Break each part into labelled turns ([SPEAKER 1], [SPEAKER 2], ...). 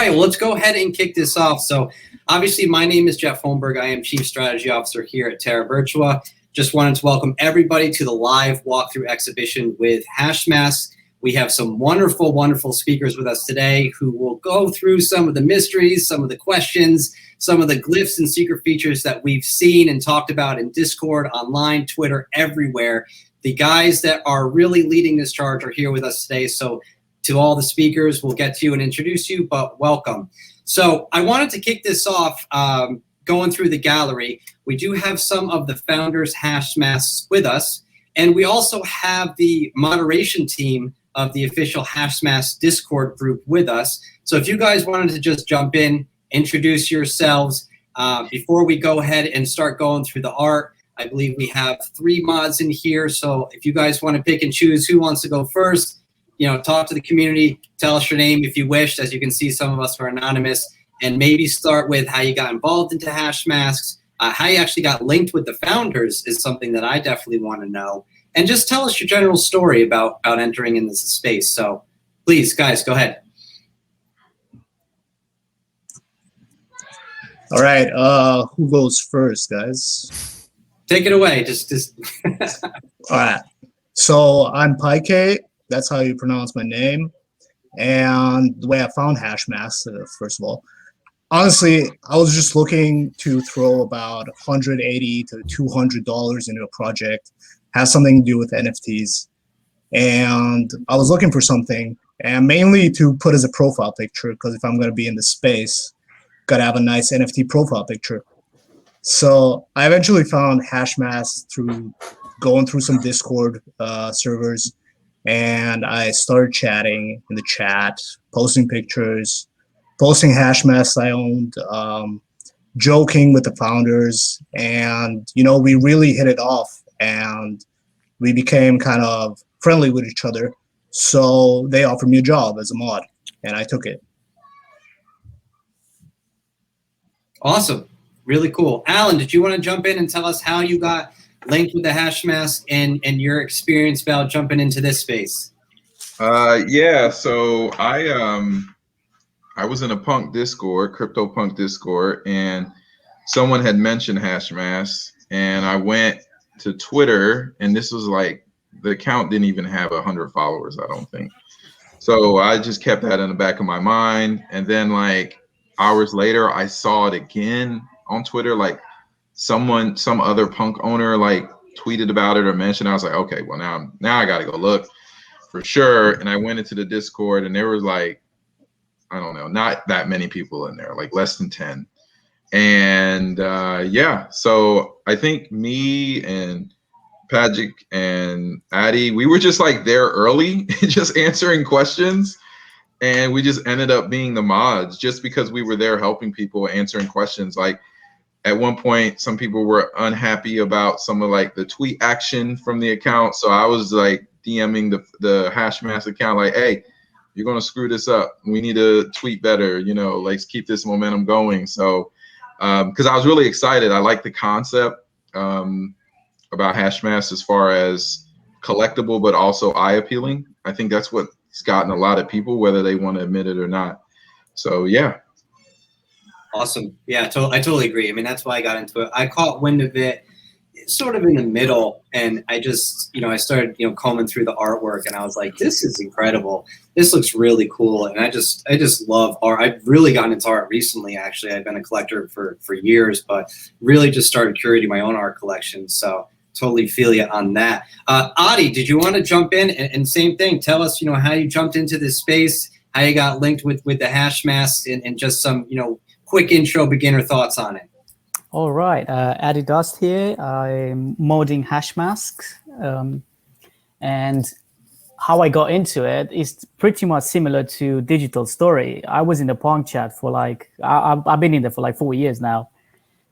[SPEAKER 1] right, well, let's go ahead and kick this off. So obviously, my name is Jeff Holmberg. I am Chief Strategy Officer here at Terra Virtua. Just wanted to welcome everybody to the live walkthrough exhibition with Hashmasks. We have some wonderful, wonderful speakers with us today who will go through some of the mysteries, some of the questions, some of the glyphs and secret features that we've seen and talked about in Discord, online, Twitter, everywhere. The guys that are really leading this charge are here with us today. So to all the speakers, we'll get to you and introduce you, but welcome. So I wanted to kick this off going through the gallery. We do have some of the founders Hashmasks with us, and we also have the moderation team of the official Hashmasks Discord group with us. So if you guys wanted to just jump in, introduce yourselves before we go ahead and start going through the art. I believe we have 3 mods in here. So if you guys want to pick and choose who wants to go first, you know, talk to the community, tell us your name if you wish. As you can see, some of us are anonymous, and maybe start with how you got involved into Hashmasks, how you actually got linked with the founders is something that I definitely want to know. And just tell us your general story about entering in this space. So please, guys, go ahead.
[SPEAKER 2] All right, who goes first, guys?
[SPEAKER 1] Take it away. Just.
[SPEAKER 2] All right. So I'm Pyke. That's how you pronounce my name. And the way I found Hashmasks, first of all, honestly, I was just looking to throw about $180 to $200 into a project, has something to do with NFTs. And I was looking for something, and mainly to put as a profile picture, because if I'm going to be in the space, got to have a nice NFT profile picture. So I eventually found Hashmasks through going through some Discord servers. And I started chatting in the chat, posting pictures, posting Hashmasks I owned, joking with the founders. And, you know, we really hit it off and we became kind of friendly with each other. So they offered me a job as a mod and I took it.
[SPEAKER 1] Awesome. Really cool. Alan, did you want to jump in and tell us how you got linked with the Hashmasks and your experience about jumping into this space?
[SPEAKER 3] Yeah, so I was in a punk Discord, crypto punk Discord, and someone had mentioned Hashmasks, and I went to Twitter, and this was like, the account didn't even have 100 followers, I don't think. So I just kept that in the back of my mind, and then like hours later, I saw it again on Twitter, like some other punk owner like tweeted about it or mentioned. I was like, okay, well now I gotta go look for sure. And I went into the Discord, and there was like, I don't know, not that many people in there, like less than 10. And yeah, so I think me and Pajic and Addy, we were just like there early, just answering questions. And we just ended up being the mods just because we were there helping people, answering questions. Like at one point, some people were unhappy about some of like the tweet action from the account. So I was like DMing the Hashmasks account, like, hey, you're going to screw this up. We need to tweet better, you know, let's keep this momentum going. So, because I was really excited. I like the concept about Hashmasks as far as collectible, but also eye appealing. I think that's what's gotten a lot of people, whether they want to admit it or not. So, yeah.
[SPEAKER 1] Awesome. Yeah, I totally agree. I mean, that's why I got into it. I caught wind of it sort of in the middle, and I just, you know, I started, you know, combing through the artwork, and I was like, this is incredible. This looks really cool, and I just love art. I've really gotten into art recently, actually. I've been a collector for years, but really just started curating my own art collection, so totally feel you on that. Adi, did you want to jump in? And same thing, tell us, you know, how you jumped into this space, how you got linked with the Hashmasks, and just some, you know, quick intro beginner thoughts on it.
[SPEAKER 4] All right, Addy Dust here. I'm modding Hashmasks, and how I got into it is pretty much similar to Digital Story. I was in the punk chat for like, I've been in there for like 4 years now,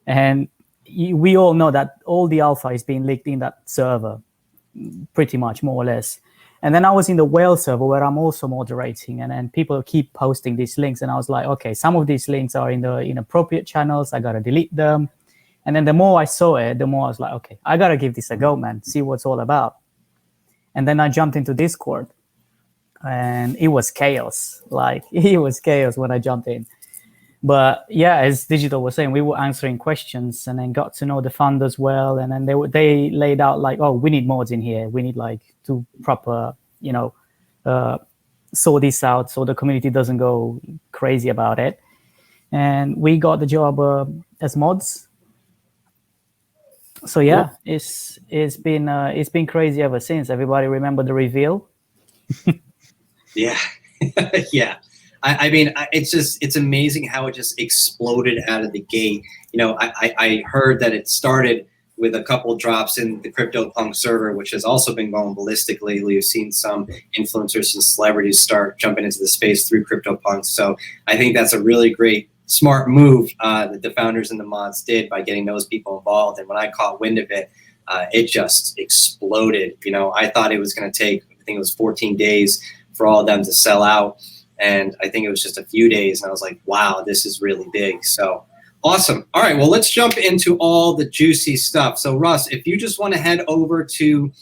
[SPEAKER 4] and we all know that all the alpha is being leaked in that server, pretty much, more or less. And then I was in the whale server where I'm also moderating, and then people keep posting these links, and I was like, okay, some of these links are in the inappropriate channels. I gotta delete them. And then the more I saw it, the more I was like, okay, I gotta give this a go, man. See what's all about. And then I jumped into Discord, and it was chaos. Like it was chaos when I jumped in. But yeah, as Digital was saying, we were answering questions and then got to know the founders well. And then they laid out like, oh, we need mods in here. We need like to proper, sort this out so the community doesn't go crazy about it. And we got the job as mods. So yeah, it's been crazy ever since. Everybody remember the reveal?
[SPEAKER 1] Yeah, yeah. I mean, it's amazing how it just exploded out of the gate. I heard that it started with a couple drops in the CryptoPunk server, which has also been going ballistic lately. We've seen some influencers and celebrities start jumping into the space through CryptoPunk. So I think that's a really great, smart move that the founders and the mods did by getting those people involved. And when I caught wind of it, it just exploded. I thought it was going to take, I think it was 14 days for all of them to sell out. And I think it was just a few days, and I was like, wow, this is really big. So awesome. All right, well, let's jump into all the juicy stuff. So Russ, if you just want to head over to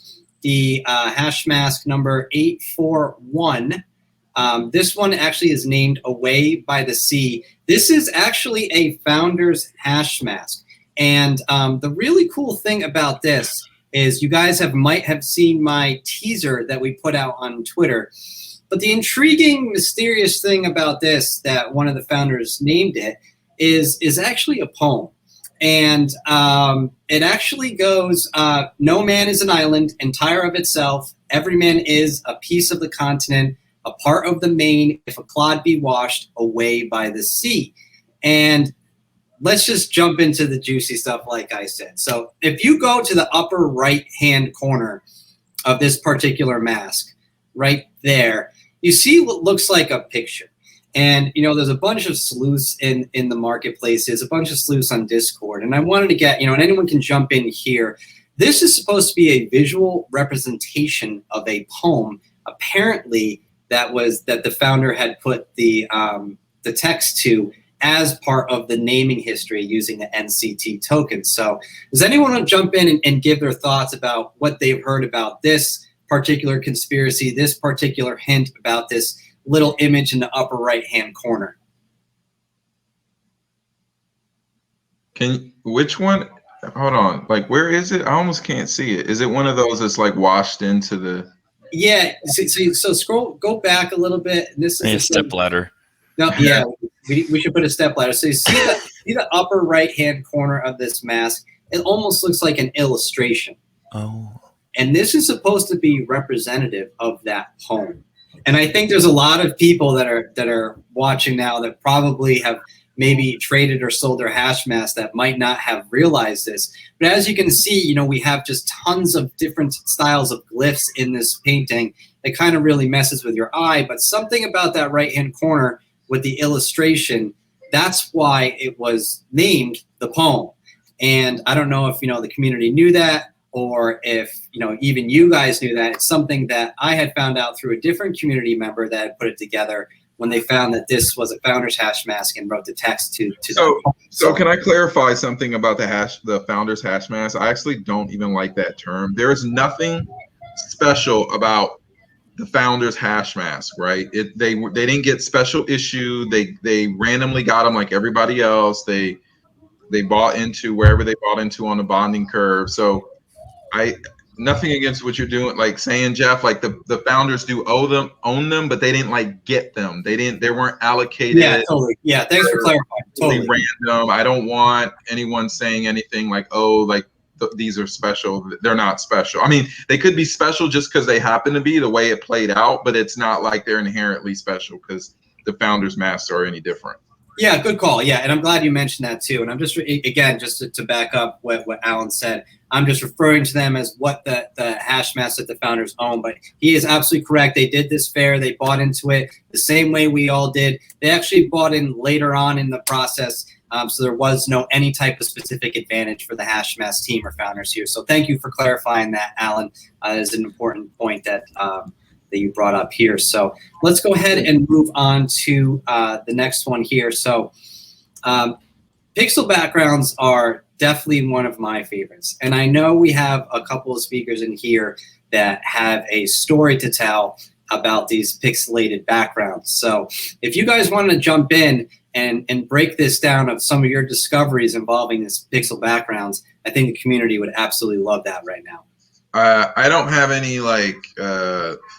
[SPEAKER 1] the Hashmask number 841, this one actually is named Away by the Sea. This is actually a founder's Hashmask. And the really cool thing about this is you guys might have seen my teaser that we put out on Twitter. But the intriguing, mysterious thing about this, that one of the founders named it, is actually a poem. And it actually goes, no man is an island, entire of itself. Every man is a piece of the continent, a part of the main, if a clod be washed, away by the sea. And let's just jump into the juicy stuff, like I said. So if you go to the upper right-hand corner of this particular mask, right there, you see what looks like a picture. And, there's a bunch of sleuths in the marketplace. There's a bunch of sleuths on Discord. And I wanted to get, and anyone can jump in here. This is supposed to be a visual representation of a poem, apparently, that the founder had put the text to as part of the naming history using the NCT token. So does anyone want to jump in and give their thoughts about what they've heard about this particular conspiracy, this particular hint about this little image in the upper right-hand corner?
[SPEAKER 3] Which one? Hold on. Like, where is it? I almost can't see it. Is it one of those that's like washed into the? Yeah.
[SPEAKER 1] So go back a little bit. And this is
[SPEAKER 5] a step ladder.
[SPEAKER 1] No, yeah, we should put a step ladder. So you see the upper right-hand corner of this mask. It almost looks like an illustration.
[SPEAKER 5] Oh.
[SPEAKER 1] And this is supposed to be representative of that poem. And I think there's a lot of people that are watching now that probably have maybe traded or sold their Hashmasks that might not have realized this. But as you can see, we have just tons of different styles of glyphs in this painting that kind of really messes with your eye. But something about that right-hand corner with the illustration, that's why it was named the poem. And I don't know if, the community knew that, or if, even you guys knew that. It's something that I had found out through a different community member that had put it together when they found that this was a founder's Hashmask and wrote the text to
[SPEAKER 3] So can I clarify something about the founder's Hashmask? I actually don't even like that term. There is nothing special about the founder's Hashmask, right? They didn't get special issue. They randomly got them like everybody else. They bought into wherever they bought into on the bonding curve. So nothing against what you're doing, like saying, Jeff, like the founders do own them, but they didn't like get them. They weren't allocated.
[SPEAKER 1] Yeah, totally. Yeah, thanks for clarifying. Totally
[SPEAKER 3] random. I don't want anyone saying anything like, oh, like these are special. They're not special. I mean, they could be special just because they happen to be the way it played out, but it's not like they're inherently special because the founders' masks are any different.
[SPEAKER 1] Yeah, good call. Yeah, and I'm glad you mentioned that too. And I'm just, again, just to back up what Alan said, I'm just referring to them as what the Hashmasks that the founders own. But he is absolutely correct. They did this fair. They bought into it the same way we all did. They actually bought in later on in the process. So there was no any type of specific advantage for the Hashmasks team or founders here. So thank you for clarifying that, Alan. That is an important point that you brought up here. So let's go ahead and move on to the next one here. So pixel backgrounds are definitely one of my favorites. And I know we have a couple of speakers in here that have a story to tell about these pixelated backgrounds. So if you guys want to jump in and break this down of some of your discoveries involving this pixel backgrounds, I think the community would absolutely love that right now.
[SPEAKER 3] I don't have any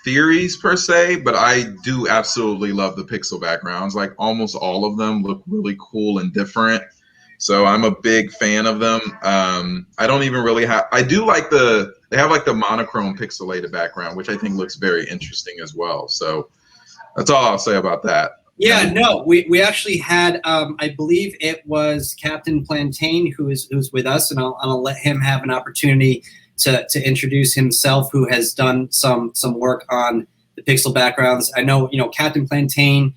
[SPEAKER 3] theories per se, but I do absolutely love the pixel backgrounds. Like almost all of them look really cool and different. So I'm a big fan of them. I don't even really have, I do like they have like the monochrome pixelated background, which I think looks very interesting as well. So that's all I'll say about that.
[SPEAKER 1] Yeah, no, we actually had, I believe it was Captain Plantain who's with us, and I'll let him have an opportunity to introduce himself, who has done some work on the pixel backgrounds. I know, Captain Plantain,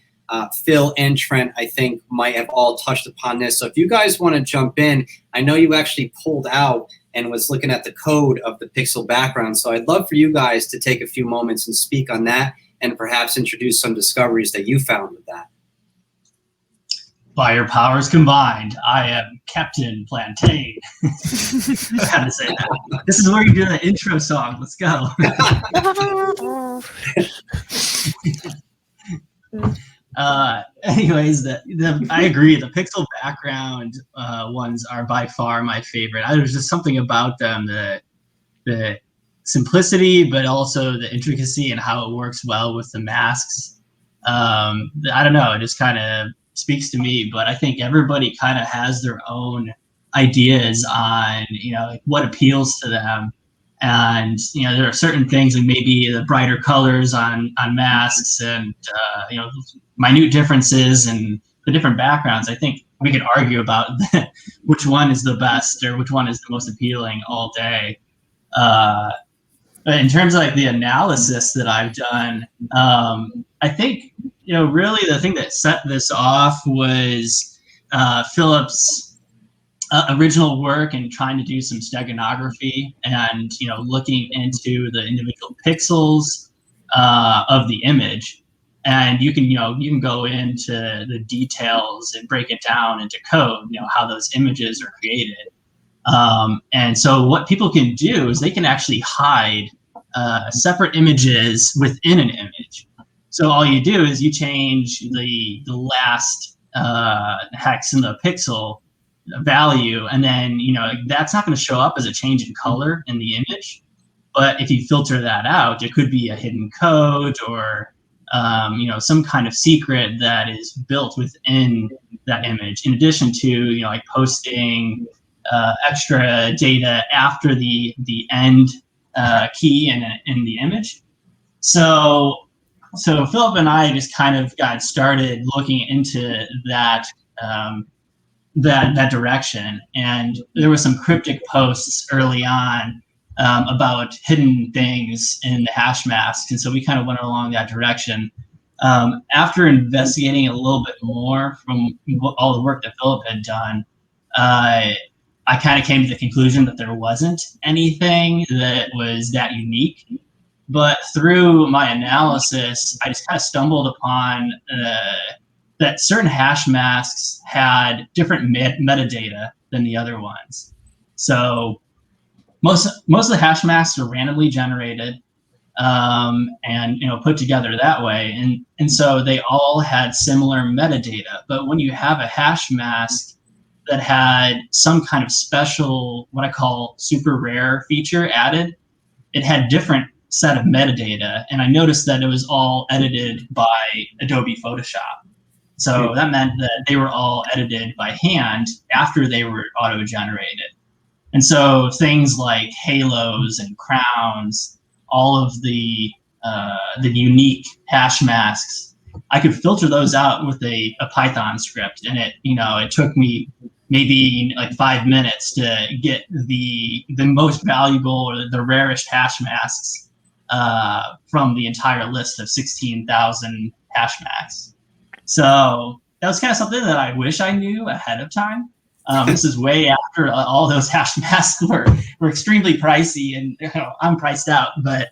[SPEAKER 1] Phil and Trent, I think, might have all touched upon this. So if you guys want to jump in, I know you actually pulled out and was looking at the code of the pixel background. So I'd love for you guys to take a few moments and speak on that and perhaps introduce some discoveries that you found with that.
[SPEAKER 5] By your powers combined, I am Captain Plantain. I had to say that. This is where you do the intro song. Let's go. Anyways, I agree. The pixel background ones are by far my favorite. There's just something about them, the simplicity, but also the intricacy and how it works well with the masks. I don't know. It just kind of speaks to me, but I think everybody kind of has their own ideas on, what appeals to them. And, there are certain things, like maybe the brighter colors on masks and, minute differences and the different backgrounds. I think we could argue about which one is the best or which one is the most appealing all day. But in terms of like the analysis that I've done, I think, really the thing that set this off was Philip's original work and trying to do some steganography and, looking into the individual pixels of the image. And you can go into the details and break it down into code, how those images are created. And so what people can do is they can actually hide separate images within an image. So all you do is you change the last hex in the pixel value, and then that's not going to show up as a change in color in the image. But if you filter that out, it could be a hidden code or some kind of secret that is built within that image. In addition to like posting extra data after the end key in the image. So Philip and I just kind of got started looking into that that direction, and there were some cryptic posts early on about hidden things in the Hashmasks, and so we kind of went along that direction. After investigating a little bit more from all the work that Philip had done, I kind of came to the conclusion that there wasn't anything that was that unique. But through my analysis, I just kind of stumbled upon that certain Hashmasks had different metadata than the other ones. So most of the Hashmasks are randomly generated and put together that way, and so they all had similar metadata. But when you have a Hashmask that had some kind of special, what I call super rare feature added, it had different set of metadata, and I noticed that it was all edited by Adobe Photoshop. So that meant that they were all edited by hand after they were auto-generated. And so things like halos and crowns, all of the unique Hashmasks, I could filter those out with a Python script, and it took me maybe like 5 minutes to get the most valuable or the rarest Hashmasks from the entire list of 16,000 Hashmasks. So that was kind of something that I wish I knew ahead of time. This is way after all those Hashmasks were extremely pricey, and I'm priced out, but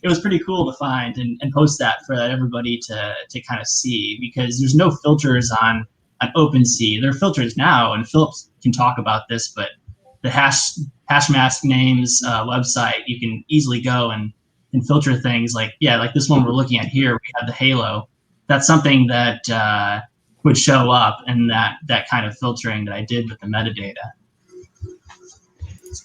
[SPEAKER 5] it was pretty cool to find and post that for everybody to kind of see, because there's no filters on OpenSea. There are filters now, and Philip can talk about this, but the Hashmask names website, you can easily go and and filter things. Like this one we're looking at here, we have the halo. That's something that would show up in that kind of filtering that I did with the metadata.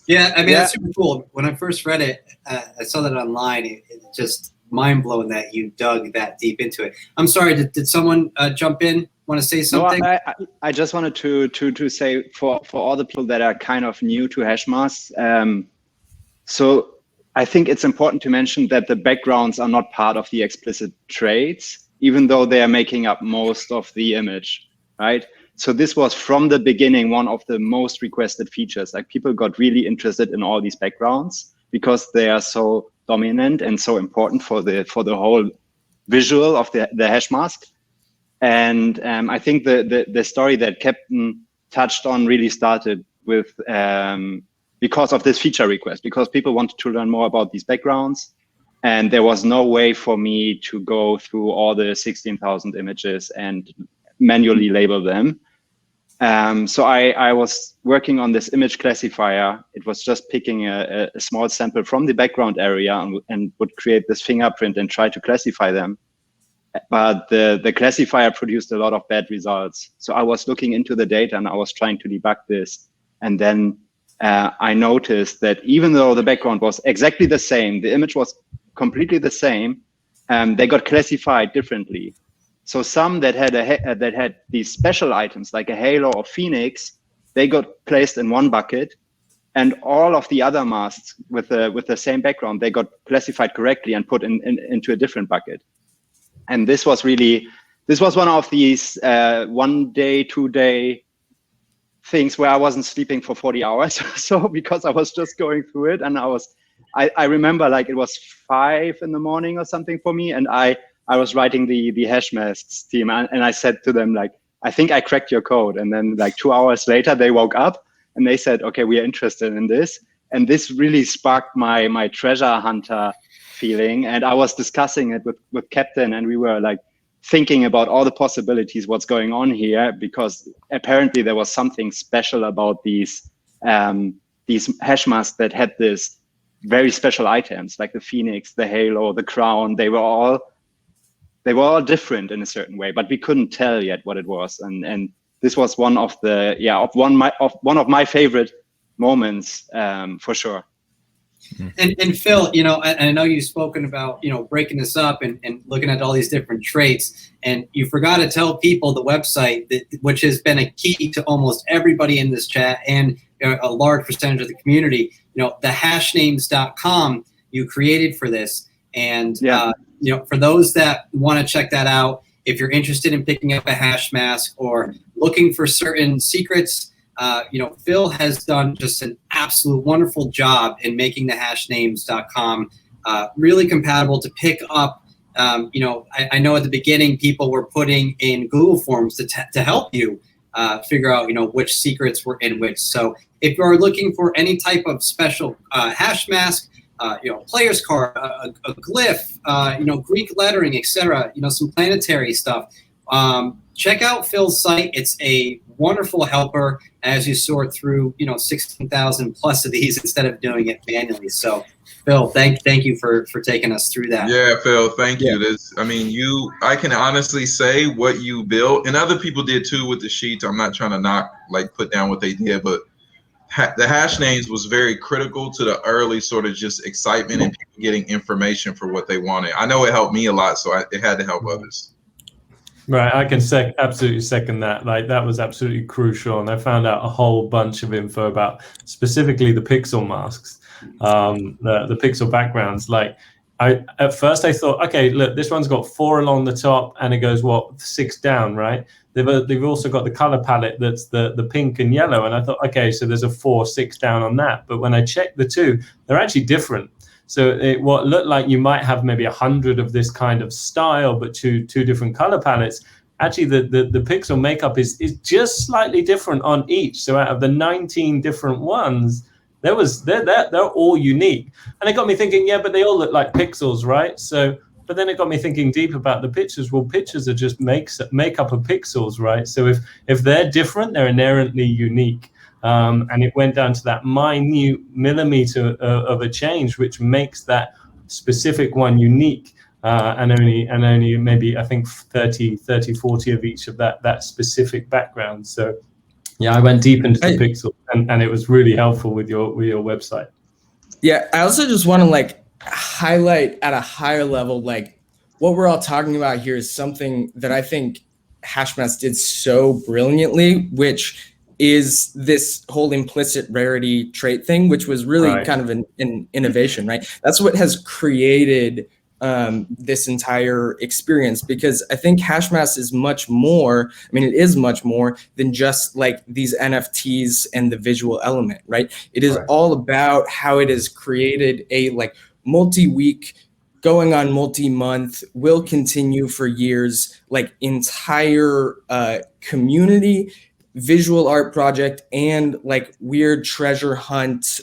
[SPEAKER 1] Yeah, I mean, that's super cool. When I first read it, I saw that online. It just mind-blowing that you dug that deep into it. I'm sorry, did someone jump in? Want to say something?
[SPEAKER 6] No, I just wanted to say for all the people that are kind of new to Hashmasks, so I think it's important to mention that the backgrounds are not part of the explicit traits, even though they are making up most of the image, right? So this was from the beginning one of the most requested features. Like, people got really interested in all these backgrounds because they are so dominant and so important for the whole visual of the hash mask. And I think the story that Captain touched on really started with because of this feature request, because people wanted to learn more about these backgrounds. And there was no way for me to go through all the 16,000 images and manually label them. So I was working on this image classifier. It was just picking a small sample from the background area and would create this fingerprint and try to classify them. But the classifier produced a lot of bad results. So I was looking into the data and I was trying to debug this. And then I noticed that even though the background was exactly the same, the image was completely the same, they got classified differently. So some that had these special items like a halo or phoenix, they got placed in one bucket, and all of the other masks with the same background, they got classified correctly and put into a different bucket. And this was one of these 1 day, 2 day things where I wasn't sleeping for 40 hours. So because I was just going through it, and I remember like it was 5 in the morning or something for me, and I was writing the Hashmasks team, and I said to them, like, I think I cracked your code. And then like 2 hours later, they woke up and they said, okay, we are interested in this. And this really sparked my treasure hunter feeling. And I was discussing it with Captain, and we were like thinking about all the possibilities, what's going on here, because apparently there was something special about these Hashmasks that had this very special items like the phoenix, the halo, the crown. They were all different in a certain way, but we couldn't tell yet what it was. And this was one of one of my favorite moments, for sure.
[SPEAKER 1] And Phil, I know you've spoken about, breaking this up and looking at all these different traits, and you forgot to tell people the website, which has been a key to almost everybody in this chat and a large percentage of the community, the hashnames.com you created for this. And, for those that want to check that out, if you're interested in picking up a hash mask or looking for certain secrets, Phil has done just an absolute wonderful job in making the hashnames.com really compatible to pick up. I know at the beginning people were putting in Google Forms to help you figure out, which secrets were in which. So if you are looking for any type of special hash mask, player's card, a glyph, Greek lettering, etc., some planetary stuff, check out Phil's site. It's a wonderful helper as you sort through 16,000 plus of these instead of doing it manually. So Phil, thank you for taking us through that.
[SPEAKER 3] Yeah, Phil, thank you. I can honestly say what you built, and other people did too with the sheets. I'm not trying to put down what they did, but the hash names was very critical to the early sort of just excitement and people getting information for what they wanted. I know it helped me a lot, so it had to help others.
[SPEAKER 7] Right, I can absolutely second that. Like, that was absolutely crucial, and I found out a whole bunch of info about specifically the pixel masks, the pixel backgrounds. Like, at first I thought, okay, look, this one's got 4 along the top, and it goes 6 down, right? They've also got the color palette that's the pink and yellow, and I thought, okay, so there's a 4, 6 down on that. But when I checked the two, they're actually different. So what looked like you might have maybe 100 of this kind of style, but two different color palettes. Actually, the pixel makeup is just slightly different on each. So out of the 19 different ones, they're all unique. And it got me thinking, yeah, but they all look like pixels, right? So, but then it got me thinking deep about the pictures. Well, pictures are just makeup of pixels, right? So if they're different, they're inherently unique. And it went down to that minute millimeter of a change, which makes that specific one unique, and only maybe I think 30, 40 of each of that specific background. So yeah, I went deep into the pixel, and it was really helpful with your website.
[SPEAKER 8] Yeah, I also just want to like highlight at a higher level, like what we're all talking about here is something that I think Hashmasks did so brilliantly, which is this whole implicit rarity trait thing, which was really kind of an innovation, right? That's what has created this entire experience, because I think Hashmasks is much more, I mean, it is much more than just like these NFTs and the visual element, right? It is all about how it has created a like multi-week, going on multi-month, will continue for years, like entire community visual art project and like weird treasure hunt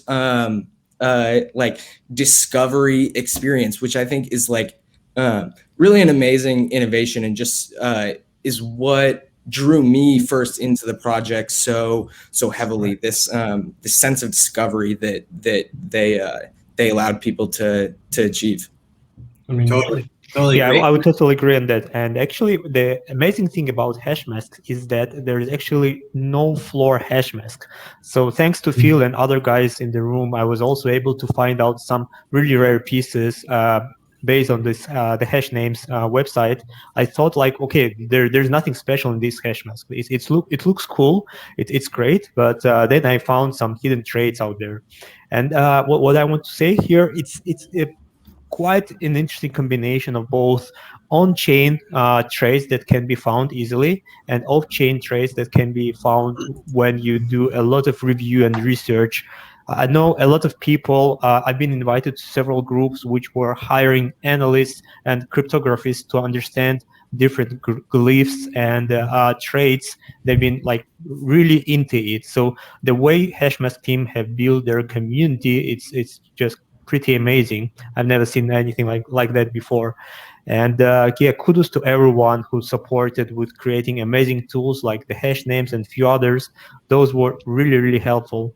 [SPEAKER 8] like discovery experience, which I think is like really an amazing innovation, and just is what drew me first into the project so heavily. This this sense of discovery that they allowed people to achieve.
[SPEAKER 7] I mean,
[SPEAKER 1] Totally
[SPEAKER 9] Yeah,
[SPEAKER 1] agree.
[SPEAKER 9] I would totally agree on that. And actually, the amazing thing about Hashmasks is that there is actually no floor Hashmask. So thanks to Phil and other guys in the room, I was also able to find out some really rare pieces based on this the Hashnames website. I thought like, okay, there's nothing special in this Hashmask. It looks cool, it's great, but then I found some hidden traits out there. And what I want to say here, it's quite an interesting combination of both on-chain traits that can be found easily and off-chain traits that can be found when you do a lot of review and research. I know a lot of people, I've been invited to several groups which were hiring analysts and cryptographers to understand different glyphs and traits. They've been like really into it. So the way Hashmask team have built their community, it's just pretty amazing. I've never seen anything like that before. And yeah, kudos to everyone who supported with creating amazing tools like the hash names and a few others. Those were really, really helpful.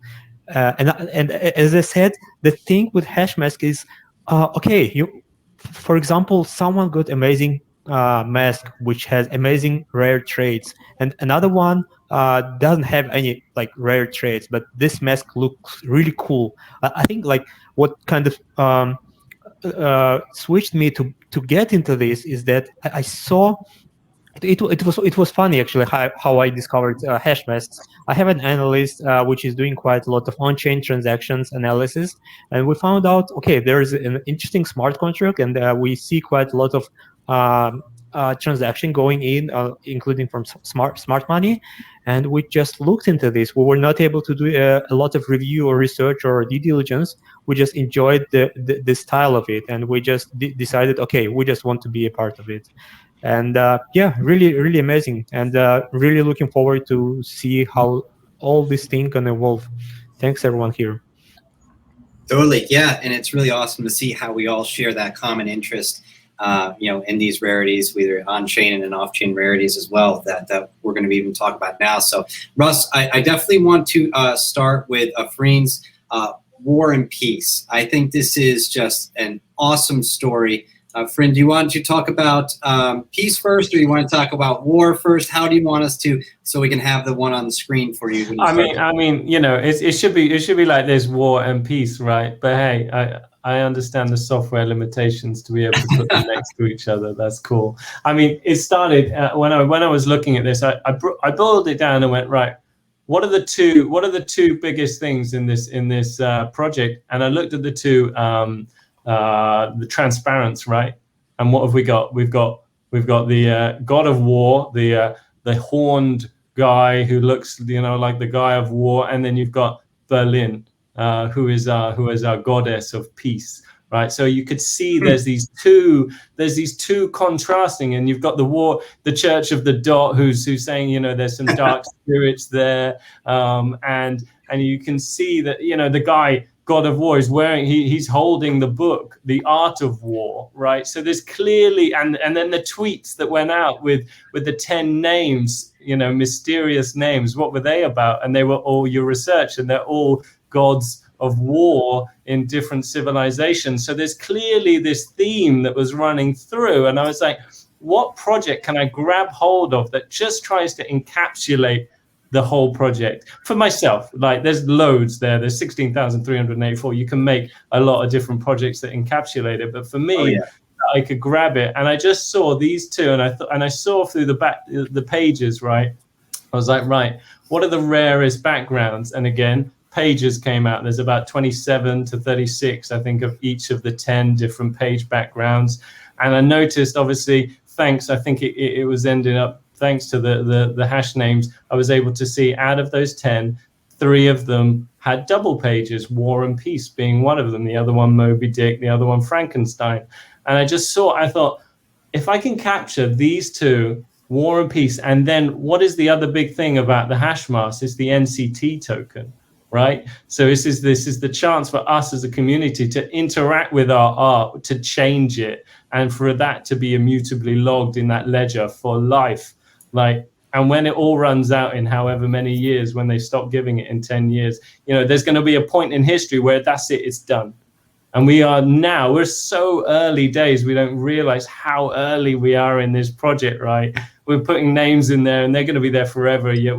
[SPEAKER 9] And as I said, the thing with Hashmask is, okay, for example, someone got amazing mask which has amazing rare traits, and another one doesn't have any like rare traits, but this mask looks really cool. I think like what kind of switched me to get into this is that I saw it was funny actually how I discovered Hashmasks. I have an analyst which is doing quite a lot of on-chain transactions analysis, and we found out, okay, there's an interesting smart contract, and we see quite a lot of transaction going in, including from smart money, and we just looked into this. We were not able to do a lot of review or research or due diligence. We just enjoyed the style of it, and we just decided, okay, we just want to be a part of it. And yeah, really, really amazing, and really looking forward to see how all this thing can evolve. Thanks everyone here.
[SPEAKER 1] Totally, yeah, and it's really awesome to see how we all share that common interest, you know, in these rarities, whether on-chain and off-chain rarities as well, that we're going to be even talk about now. So, Russ, I definitely want to start with Afreen's War and Peace. I think this is just an awesome story. Friend, do you want to talk about peace first, or you want to talk about war first? How do you want us to, so we can have the one on the screen for you? When you
[SPEAKER 7] I mean, you know, it should be like there's war and peace, right? But hey, I understand the software limitations to be able to put them next to each other. That's cool. I mean, it started when I was looking at this. I boiled it down and went, right, what are the two biggest things in this project? And I looked at the two. The transparents, right? And what have we got? We've got the god of war, the horned guy who looks, you know, like the guy of war, and then you've got Berlin, who is our goddess of peace, right? So you could see there's these two contrasting, and you've got the Church of the Dot, who's saying, you know, there's some dark spirits there, and you can see that, you know, the guy, God of War, is wearing, he's holding the book, The Art of War, right? So there's clearly, and then the tweets that went out with the 10 names, you know, mysterious names, what were they about? And they were all your research, and they're all gods of war in different civilizations. So there's clearly this theme that was running through. And I was like, what project can I grab hold of that just tries to encapsulate the whole project for myself? Like there's loads there. There's 16,384. You can make a lot of different projects that encapsulate it. But for me, I could grab it. And I just saw these two, and I saw through the pages, right? I was like, right, what are the rarest backgrounds? And again, pages came out. There's about 27 to 36, I think, of each of the 10 different page backgrounds. And I noticed, obviously, thanks, I think it was ending up, thanks to the hash names, I was able to see out of those 10, 3 of them had double pages, War and Peace being one of them, the other one Moby Dick, the other one Frankenstein. And I thought, if I can capture these 2, War and Peace, and then what is the other big thing about the Hashmasks is the NCT token, right? So this is the chance for us as a community to interact with our art, to change it, and for that to be immutably logged in that ledger for life. Like, and when it all runs out in however many years, when they stop giving it in 10 years, there's going to be a point in history where that's it, it's done. And we're so early days, we don't realize how early we are in this project, right? We're putting names in there and they're going to be there forever, yet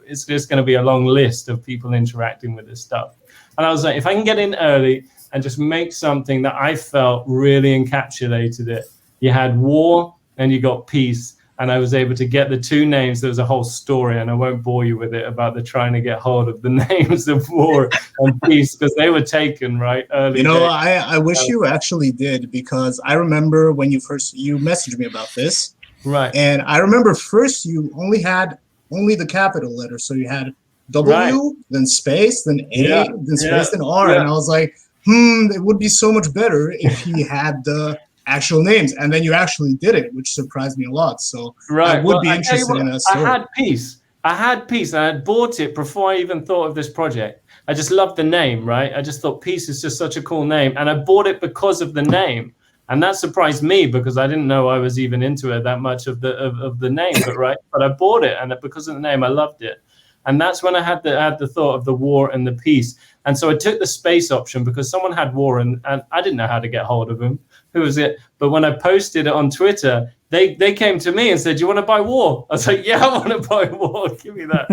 [SPEAKER 7] it's just going to be a long list of people interacting with this stuff. And I was like, if I can get in early and just make something that I felt really encapsulated it. You had war and you got peace. And I was able to get the 2 names. There was a whole story, and I won't bore you with it, about the trying to get hold of the names of war and peace, because they were taken right early.
[SPEAKER 2] I wish you actually did, because I remember when you messaged me about this.
[SPEAKER 7] Right.
[SPEAKER 2] And I remember first you had the capital letter. So you had W, then space, then A, then space, then R. And I was like, it would be so much better if he had the actual names. And then you actually did it, which surprised me a lot. So I would be interested in that story.
[SPEAKER 7] I had peace, and I had bought it before I even thought of this project. I just loved the name, right? I just thought peace is just such a cool name. And I bought it because of the name. And that surprised me, because I didn't know I was even into it that much of the name, but I bought it, and because of the name, I loved it. And that's when I had the thought of the war and the peace. And so I took the space option because someone had war, and I didn't know how to get hold of him. Who was it? But when I posted it on Twitter, they came to me and said, "Do you want to buy war?" I was like, "Yeah, I want to buy war. Give me that."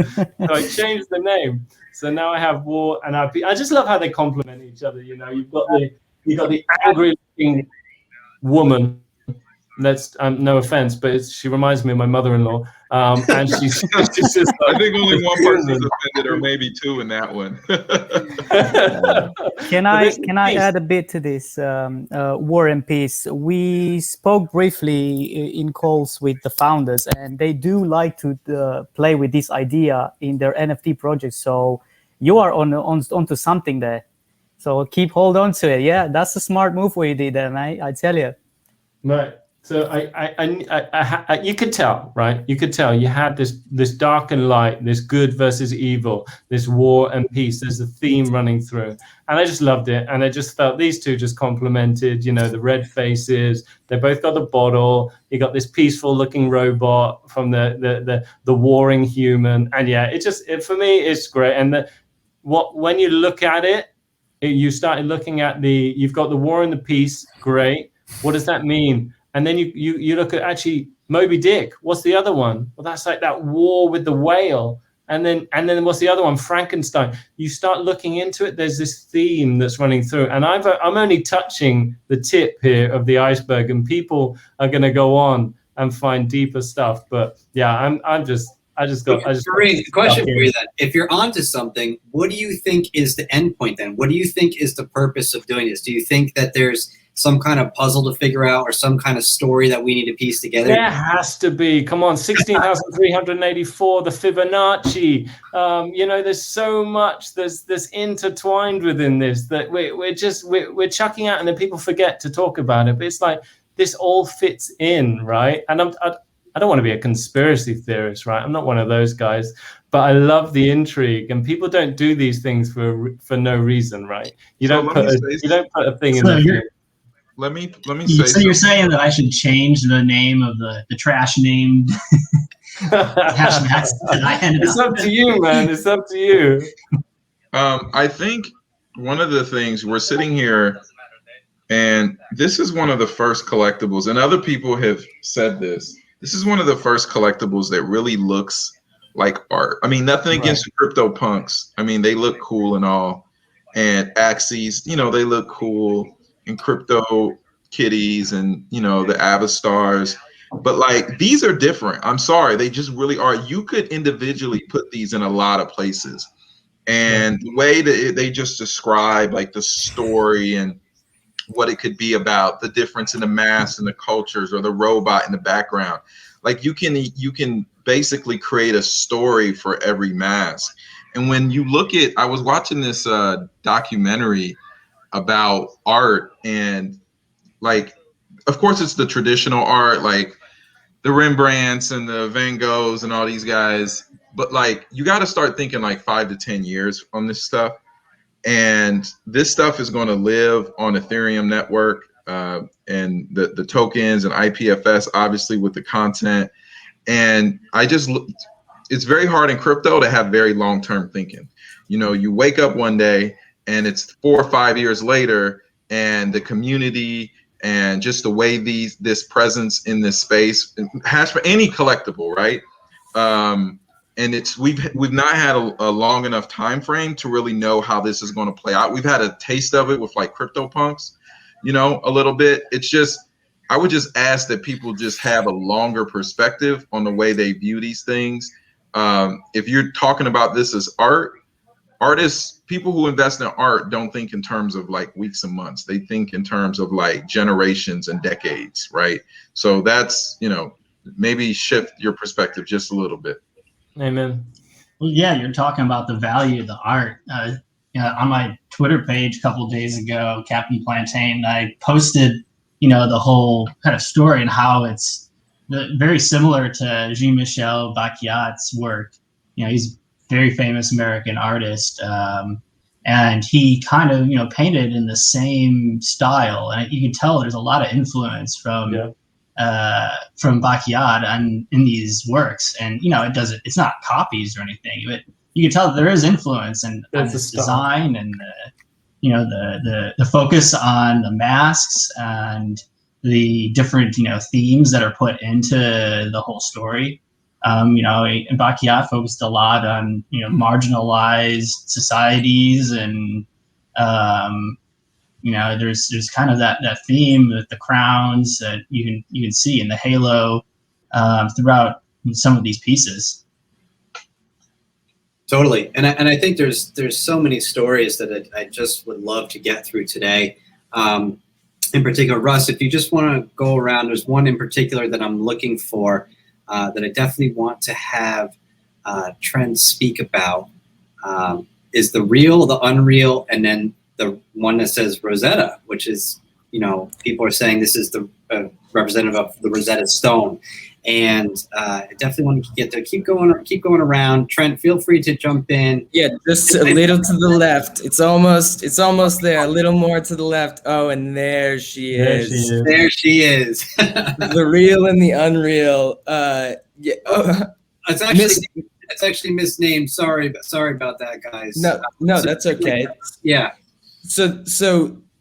[SPEAKER 7] So I changed the name. So now I have war and I just love how they complement each other. You've got the angry looking woman. That's no offense, but she reminds me of my mother-in-law. And she's just
[SPEAKER 3] I think only one person is offended, or maybe 2 in that one.
[SPEAKER 4] Can I add a bit to this War and Peace? We spoke briefly in calls with the founders, and they do like to play with this idea in their NFT project. So you are onto something there. So keep hold on to it. Yeah, that's a smart move what you did there, mate. I tell you.
[SPEAKER 7] Right. So I you could tell, right? You could tell you had this dark and light, this good versus evil, this war and peace. There's a theme running through, and I just loved it. And I just felt these 2 just complemented. The red faces. They both got the bottle. You got this peaceful-looking robot from the warring human, and for me, it's great. And when you look at it, you started looking at you've got the war and the peace. Great. What does that mean? And then you look at actually Moby Dick. What's the other one? Well, that's like that war with the whale. And then what's the other one? Frankenstein. You start looking into it. There's this theme that's running through. And I'm only touching the tip here of the iceberg, and people are going to go on and find deeper stuff. But yeah,
[SPEAKER 1] Kareem, question for you then. If you're onto something, what do you think is the end point then? What do you think is the purpose of doing this? Do you think that there's some kind of puzzle to figure out, or some kind of story that we need to piece together?
[SPEAKER 7] There has to be. Come on, 16,384, the Fibonacci. There's so much there's intertwined within this that we're chucking out, and then people forget to talk about it. But it's like this all fits in, right? And I don't want to be a conspiracy theorist, right? I'm not one of those guys, but I love the intrigue, and people don't do these things for no reason, right? You don't put a thing in there.
[SPEAKER 3] Let me say.
[SPEAKER 5] So you're saying that I should change the name of the trash named Hashmasks that I ended
[SPEAKER 7] It's up to you, man. It's up to you.
[SPEAKER 3] I think one of the things we're sitting here, and this is one of the first collectibles, and other people have said this. This is one of the first collectibles that really looks like art. I mean, nothing against crypto punks. I mean, they look cool and all, and Axes, you know, they look cool, and crypto kitties, and you know, the Avastars. But like, these are different. I'm sorry, they just really are. You could individually put these in a lot of places, and the way that they just describe like the story and what it could be about, the difference in the mask and the cultures, or the robot in the background. Like you can basically create a story for every mask. And when you look at, I was watching this documentary about art, and like, of course it's the traditional art, like the Rembrandts and the Van Goghs and all these guys, but like you got to start thinking like 5 to 10 years on this stuff. And this stuff is going to live on Ethereum network, and the tokens and IPFS, obviously, with the content. And it's very hard in crypto to have very long-term thinking. You know, you wake up one day and it's 4 or 5 years later, and the community and just the way this presence in this space, hash for any collectible, right? And we've not had a long enough time frame to really know how this is going to play out. We've had a taste of it with like CryptoPunks, you know, a little bit. It's just, I would just ask that people just have a longer perspective on the way they view these things. If you're talking about this as art, artists, people who invest in art don't think in terms of like weeks and months. They think in terms of like generations and decades, right? So that's, you know, maybe shift your perspective just a little bit.
[SPEAKER 7] Amen.
[SPEAKER 5] Well, yeah, you're talking about the value of the art. On my Twitter page a couple of days ago, Captain Plantain, I posted, you know, the whole kind of story and how it's very similar to Jean-Michel Basquiat's work. You know, he's a very famous American artist, and he kind of, you know, painted in the same style, and you can tell there's a lot of influence from Basquiat and in these works. And you know, it's not copies or anything, but you can tell that there is influence and this design and the focus on the masks and the different, you know, themes that are put into the whole story. You know, and Basquiat focused a lot on, you know, marginalized societies, and you know, there's kind of that theme with the crowns that you can see in the halo throughout some of these pieces.
[SPEAKER 1] Totally, and I think there's so many stories that I just would love to get through today. In particular, Russ, if you just want to go around, there's one in particular that I'm looking for that I definitely want to have Trent speak about. Is the real, the unreal, and then the one that says Rosetta, which is, you know, people are saying this is the representative of the Rosetta Stone. And I definitely want to get to keep going around. Trent, feel free to jump in.
[SPEAKER 8] Yeah, just a little to the left. It's almost there. A little more to the left. Oh, and there she is.
[SPEAKER 1] There she is.
[SPEAKER 8] The real and the unreal. Yeah.
[SPEAKER 1] It's actually misnamed. Sorry about that, guys.
[SPEAKER 8] No, that's okay.
[SPEAKER 1] Yeah.
[SPEAKER 8] So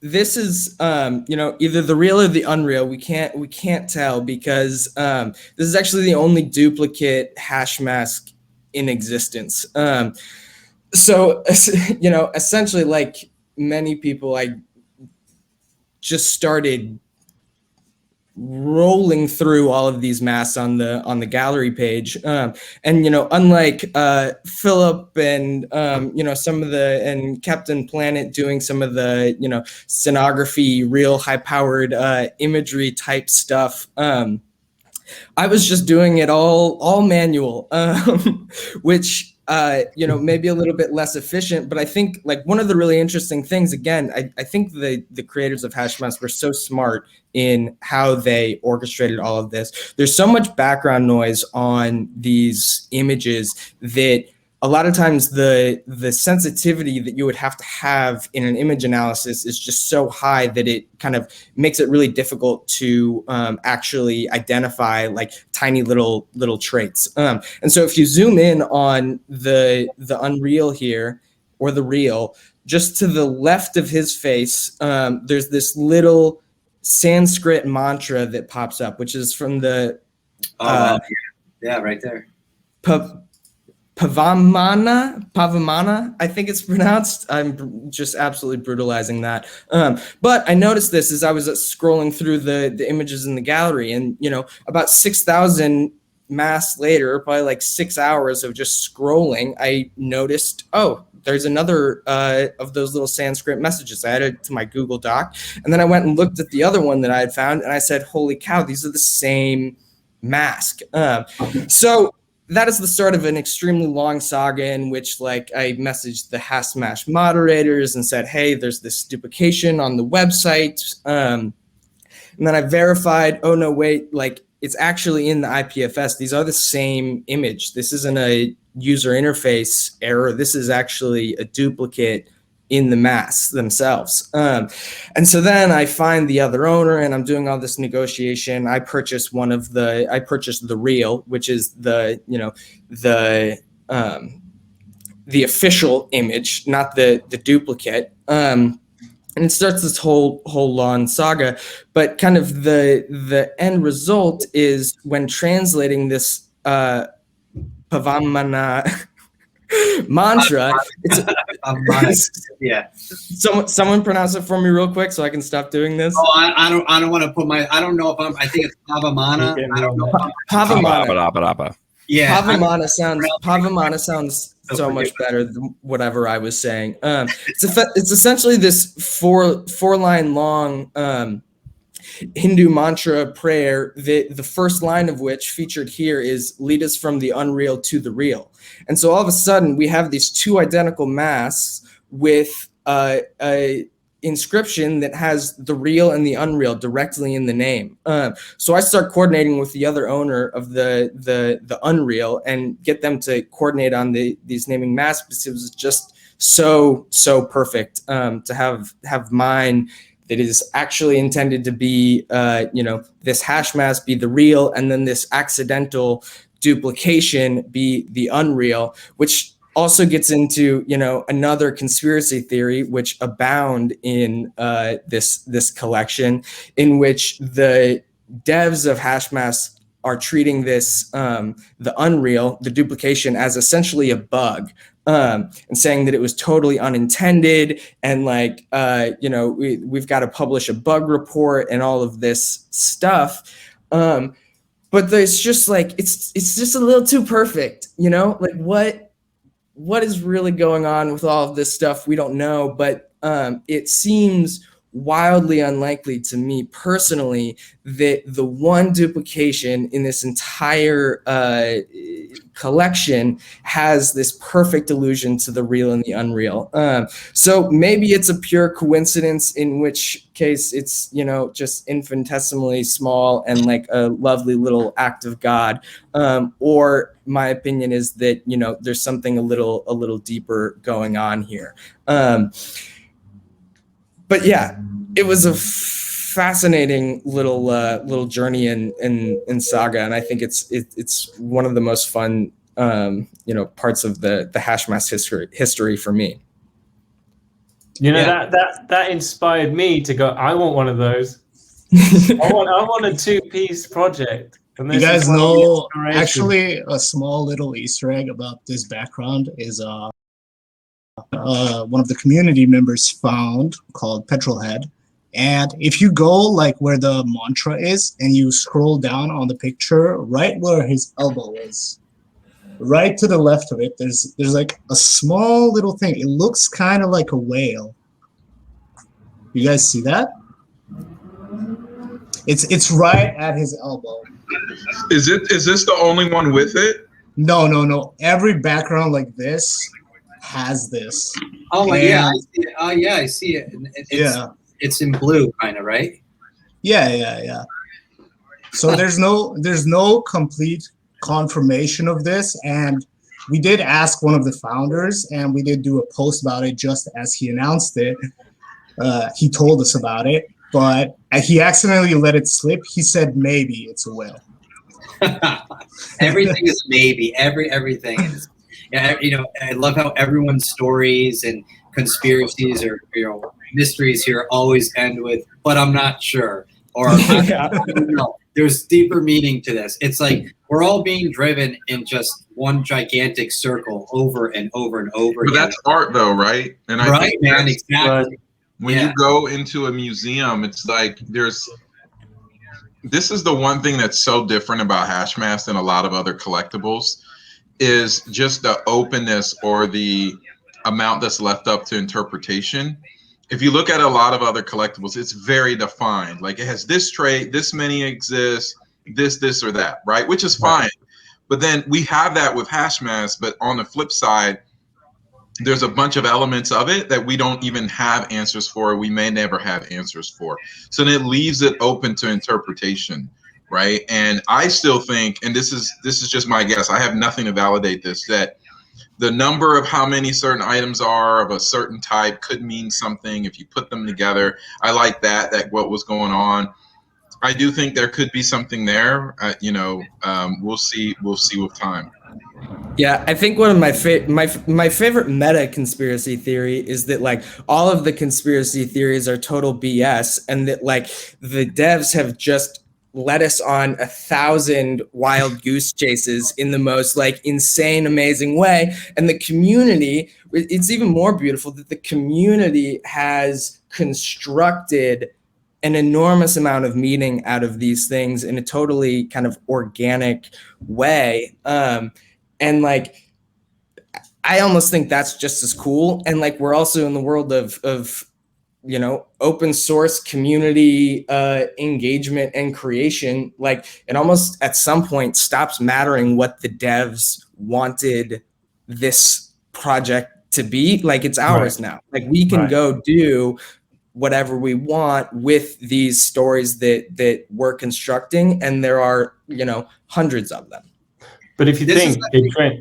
[SPEAKER 8] this is you know, either the real or the unreal. We can't tell, because this is actually the only duplicate Hashmask in existence. So you know, essentially, like many people, I just started rolling through all of these masks on the gallery page, and you know, unlike Philip and you know, and Captain Planet doing some of the, you know, scenography, real high powered imagery type stuff, I was just doing it all manual, which you know, maybe a little bit less efficient. But I think like one of the really interesting things, again, I think the creators of Hashmasks were so smart in how they orchestrated all of this. There's so much background noise on these images that a lot of times the sensitivity that you would have to have in an image analysis is just so high that it kind of makes it really difficult to actually identify like tiny little traits. And so if you zoom in on the Unreal here, or the real, just to the left of his face, there's this little Sanskrit mantra that pops up, which is from the
[SPEAKER 1] yeah, right there.
[SPEAKER 8] Pavamana, I think it's pronounced. I'm just absolutely brutalizing that. But I noticed this as I was scrolling through the images in the gallery, and about 6,000 masks later, probably like 6 hours of just scrolling, I noticed, oh, there's another of those little Sanskrit messages. I added it to my Google Doc, and then I went and looked at the other one that I had found, and I said, holy cow, these are the same mask. So that is the start of an extremely long saga in which, like, I messaged the Hashmasks moderators and said, hey, there's this duplication on the website. And then I verified, oh, no, wait, like, it's actually in the IPFS. These are the same image. This isn't a user interface error. This is actually a duplicate in the masks themselves. And so then I find the other owner, and I'm doing all this negotiation. I purchased the real, which is the official image, not the duplicate. And it starts this whole long saga, but kind of the end result is when translating this Pavamana mantra.
[SPEAKER 1] Yeah.
[SPEAKER 8] Someone pronounce it for me real quick so I can stop doing this.
[SPEAKER 1] Oh, I don't want to put I don't know if I think it's Pavamana. I don't know.
[SPEAKER 8] Pavamana.
[SPEAKER 1] Yeah.
[SPEAKER 8] Pavamana sounds so much better than whatever I was saying. It's essentially this four line long Hindu mantra prayer, the first line of which featured here is lead us from the unreal to the real. And so all of a sudden we have these two identical masks with a inscription that has the real and the unreal directly in the name. So I start coordinating with the other owner of the unreal and get them to coordinate on these naming masks, because it was just so perfect to have mine that is actually intended to be, this hash mask be the real, and then this accidental duplication be the unreal, which also gets into, another conspiracy theory which abound in this collection, in which the devs of Hashmasks are treating this, the unreal, the duplication, as essentially a bug. And saying that it was totally unintended, and we've got to publish a bug report and all of this stuff. But it's just like it's just a little too perfect, like what is really going on with all of this stuff, we don't know, but it seems wildly unlikely to me personally that the one duplication in this entire collection has this perfect allusion to the real and the unreal. So maybe it's a pure coincidence, in which case it's, just infinitesimally small and like a lovely little act of God. Or my opinion is that, there's something a little deeper going on here. But yeah, it was a fascinating little journey in Saga, and I think it's one of the most fun parts of the Hashmasks history for me.
[SPEAKER 7] That inspired me to go, I want one of those. I want a 2-piece project. And
[SPEAKER 2] you guys know, actually, a small little Easter egg about this background is one of the community members found, called Petrolhead. And if you go like where the mantra is and you scroll down on the picture, right where his elbow is, right to the left of it, there's like a small little thing. It looks kind of like a whale. You guys see that? It's right at his elbow.
[SPEAKER 3] Is this the only one with it?
[SPEAKER 2] No. Every background like this has this.
[SPEAKER 1] Oh, yeah, I see it. Oh, yeah, I see it. It's in blue, kind of, right?
[SPEAKER 2] Yeah. So there's no complete confirmation of this, and we did ask one of the founders, and we did do a post about it just as he announced it. He told us about it, but he accidentally let it slip. He said maybe it's a whale.
[SPEAKER 1] Everything is maybe. Everything is. Yeah, I love how everyone's stories and conspiracies or mysteries here always end with, "But I'm not sure," or "I don't know." There's deeper meaning to this. It's like we're all being driven in just one gigantic circle over and over and over
[SPEAKER 3] But
[SPEAKER 1] again.
[SPEAKER 3] that's art, though, right? And I
[SPEAKER 1] right,
[SPEAKER 3] think
[SPEAKER 1] man, exactly.
[SPEAKER 3] when you go into a museum, it's like this is the one thing that's so different about Hashmasks than a lot of other collectibles, is just the openness or the amount that's left up to interpretation. If you look at a lot of other collectibles, it's very defined. Like it has this trait, this many exists, this or that, right? Which is fine. Right. But then we have that with Hashmasks, but on the flip side, there's a bunch of elements of it that we don't even have answers for. We may never have answers for. So then it leaves it open to interpretation, right? And I still think, and this is just my guess, I have nothing to validate this, that the number of how many certain items are of a certain type could mean something if you put them together. I like that what was going on. I do think there could be something there. We'll see with time.
[SPEAKER 8] Yeah, I think one of my favorite meta conspiracy theory is that like all of the conspiracy theories are total BS, and that like the devs have just led us on 1,000 wild goose chases in the most like insane, amazing way. And the community, it's even more beautiful that the community has constructed an enormous amount of meaning out of these things in a totally kind of organic way. And like, I almost think that's just as cool. And like, we're also in the world of open source community engagement and creation. Like it almost at some point stops mattering what the devs wanted this project to be. Like it's ours now. Like we can go do whatever we want with these stories that we're constructing. And there are, hundreds of them.
[SPEAKER 7] But if you think,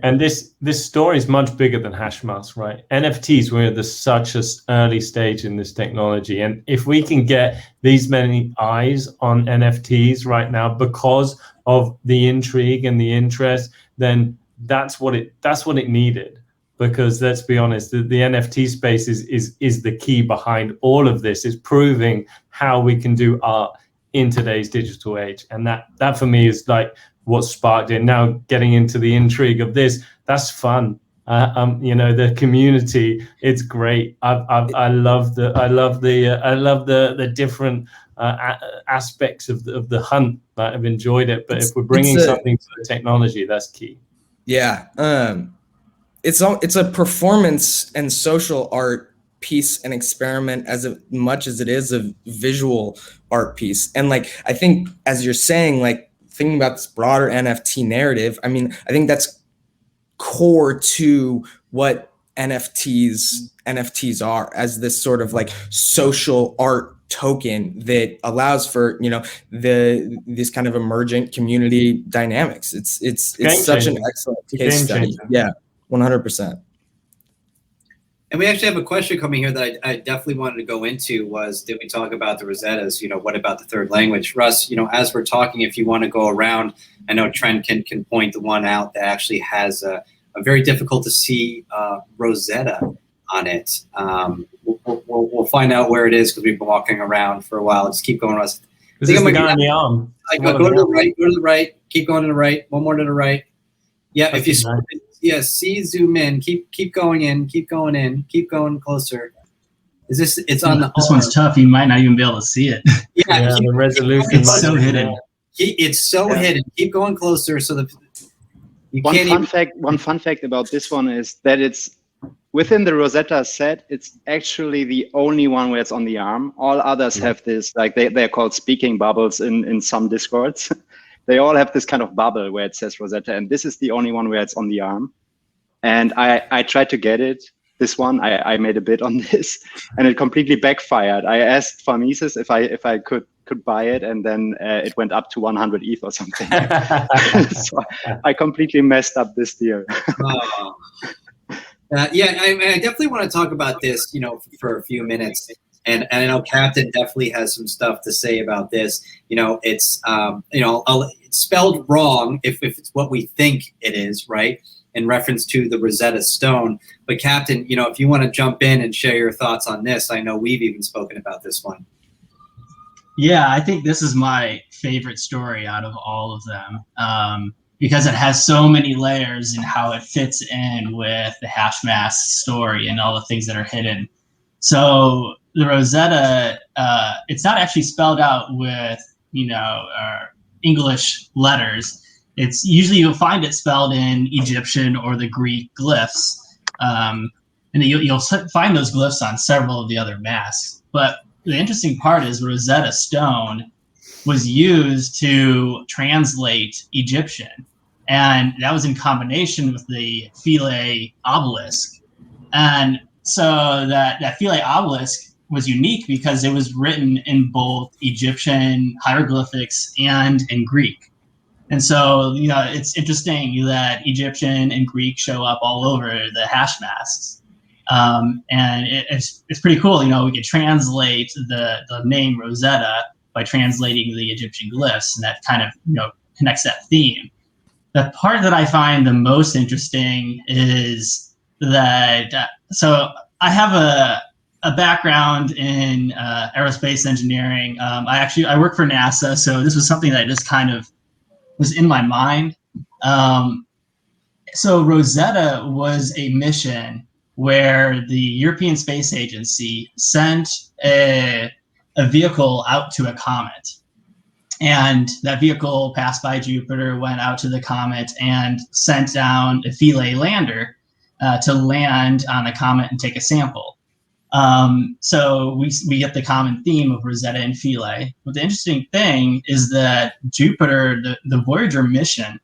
[SPEAKER 7] and this story is much bigger than Hashmasks, right? NFTs, we're at such an early stage in this technology. And if we can get these many eyes on NFTs right now because of the intrigue and the interest, then that's what it needed. Because let's be honest, the NFT space is the key behind all of this. It's proving how we can do art in today's digital age. And that for me is like what sparked it. Now getting into the intrigue of this, that's fun. The community, it's great. I love the different aspects of the hunt. I've enjoyed it. But if we're bringing something to the technology, that's key.
[SPEAKER 8] Yeah, it's a performance and social art piece and experiment as much as it is a visual art piece. And like I think, as you're saying, like, thinking about this broader NFT narrative, I mean, I think that's core to what NFTs are, as this sort of like social art token that allows for this kind of emergent community dynamics. It's such an excellent case study. Yeah, 100%.
[SPEAKER 1] And we actually have a question coming here that I definitely wanted to go into was, did we talk about the Rosettas? What about the third language? Russ, as we're talking, if you want to go around, I know Trent can point the one out that actually has a very difficult to see Rosetta on it. We'll find out where it is because we've been walking around for a while. Just keep going, Russ.
[SPEAKER 7] This is the guy on the arm.
[SPEAKER 1] Go to the right, go to the right, keep going to the right, one more to the right. Yeah, if you zoom in, keep going in, keep going closer. Is this? It's on the.
[SPEAKER 5] This one's tough. You might not even be able to see it.
[SPEAKER 1] Yeah,
[SPEAKER 7] the resolution.
[SPEAKER 5] It's so hidden.
[SPEAKER 1] It's so hidden. Keep going closer so that you
[SPEAKER 6] one
[SPEAKER 1] can't.
[SPEAKER 6] One fun fact about this one is that it's within the Rosetta set. It's actually the only one where it's on the arm. All others have this, like they're called speaking bubbles in some Discords. They all have this kind of bubble where it says Rosetta, and this is the only one where it's on the arm. And I tried to get it, this one. I made a bid on this, and it completely backfired. I asked Pharmesis if I could buy it, and then it went up to 100 ETH or something. So I completely messed up this deal.
[SPEAKER 1] I definitely want to talk about this, for a few minutes. And I know Captain definitely has some stuff to say about this. It's it's spelled wrong if it's what we think it is, right? in reference to the Rosetta Stone. But Captain, you know, if you want to jump in and share your thoughts on this, I know we've even spoken about this one.
[SPEAKER 5] Yeah, I think this is my favorite story out of all of them, because it has so many layers and how it fits in with the Hashmasks story and all the things that are hidden. So the Rosetta, it's not actually spelled out with, you know, English letters. It's usually you'll find it spelled in Egyptian or the Greek glyphs, and you'll find those glyphs on several of the other masks. But the interesting part is Rosetta Stone was used to translate Egyptian, and that was in combination with the Philae obelisk. And so that Philae obelisk was unique because it was written in both Egyptian hieroglyphics and in Greek. And so, you know, it's interesting that Egyptian and Greek show up all over the Hashmasks. And it's pretty cool. You know, we could translate the name Rosetta by translating the Egyptian glyphs, and that kind of, you know, connects that theme. The part that I find the most interesting is that, so I have a background in aerospace engineering. I work for NASA, so this was something that just kind of was in my mind. So Rosetta was a mission where the European Space Agency sent a vehicle out to a comet. And that vehicle passed by Jupiter, went out to the comet, and sent down a Philae lander to land on the comet and take a sample. So we get the common theme of Rosetta and Philae. But the interesting thing is that Jupiter, the Voyager mission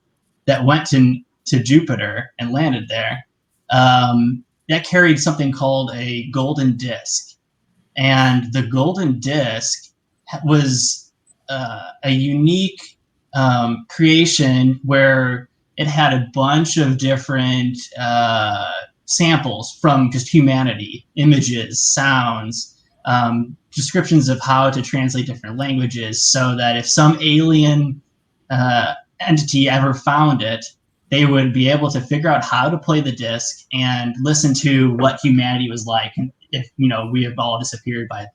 [SPEAKER 5] that went to Jupiter and landed there, that carried something called a golden disk. And the golden disk was a unique creation where it had a bunch of different samples from just humanity, images, sounds, descriptions of how to translate different languages, so that if some alien entity ever found it, they would be able to figure out how to play the disc and listen to what humanity was like if, you know, we have all disappeared by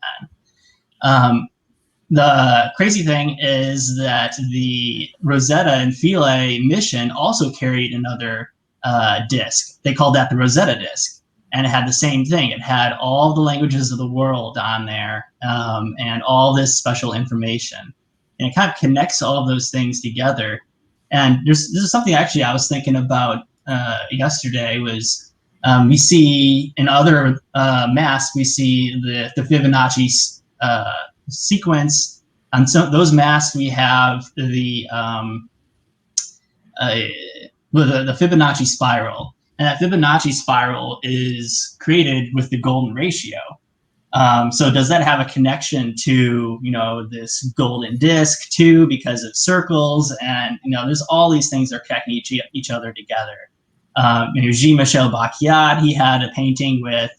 [SPEAKER 5] then. The crazy thing is that the Rosetta and Philae mission also carried another disc. They called that the Rosetta disc, and it had the same thing. It had all the languages of the world on there, and all this special information, and it kind of connects all of those things together. And this is something actually I was thinking about yesterday. Was we see in other masks, we see the Fibonacci sequence. On some those masks, we have the Fibonacci spiral, and that Fibonacci spiral is created with the golden ratio. So does that have a connection to, you know, this golden disc too, because of circles? And, you know, there's all these things that are connecting each other together. You know, Jean-Michel Basquiat, he had a painting with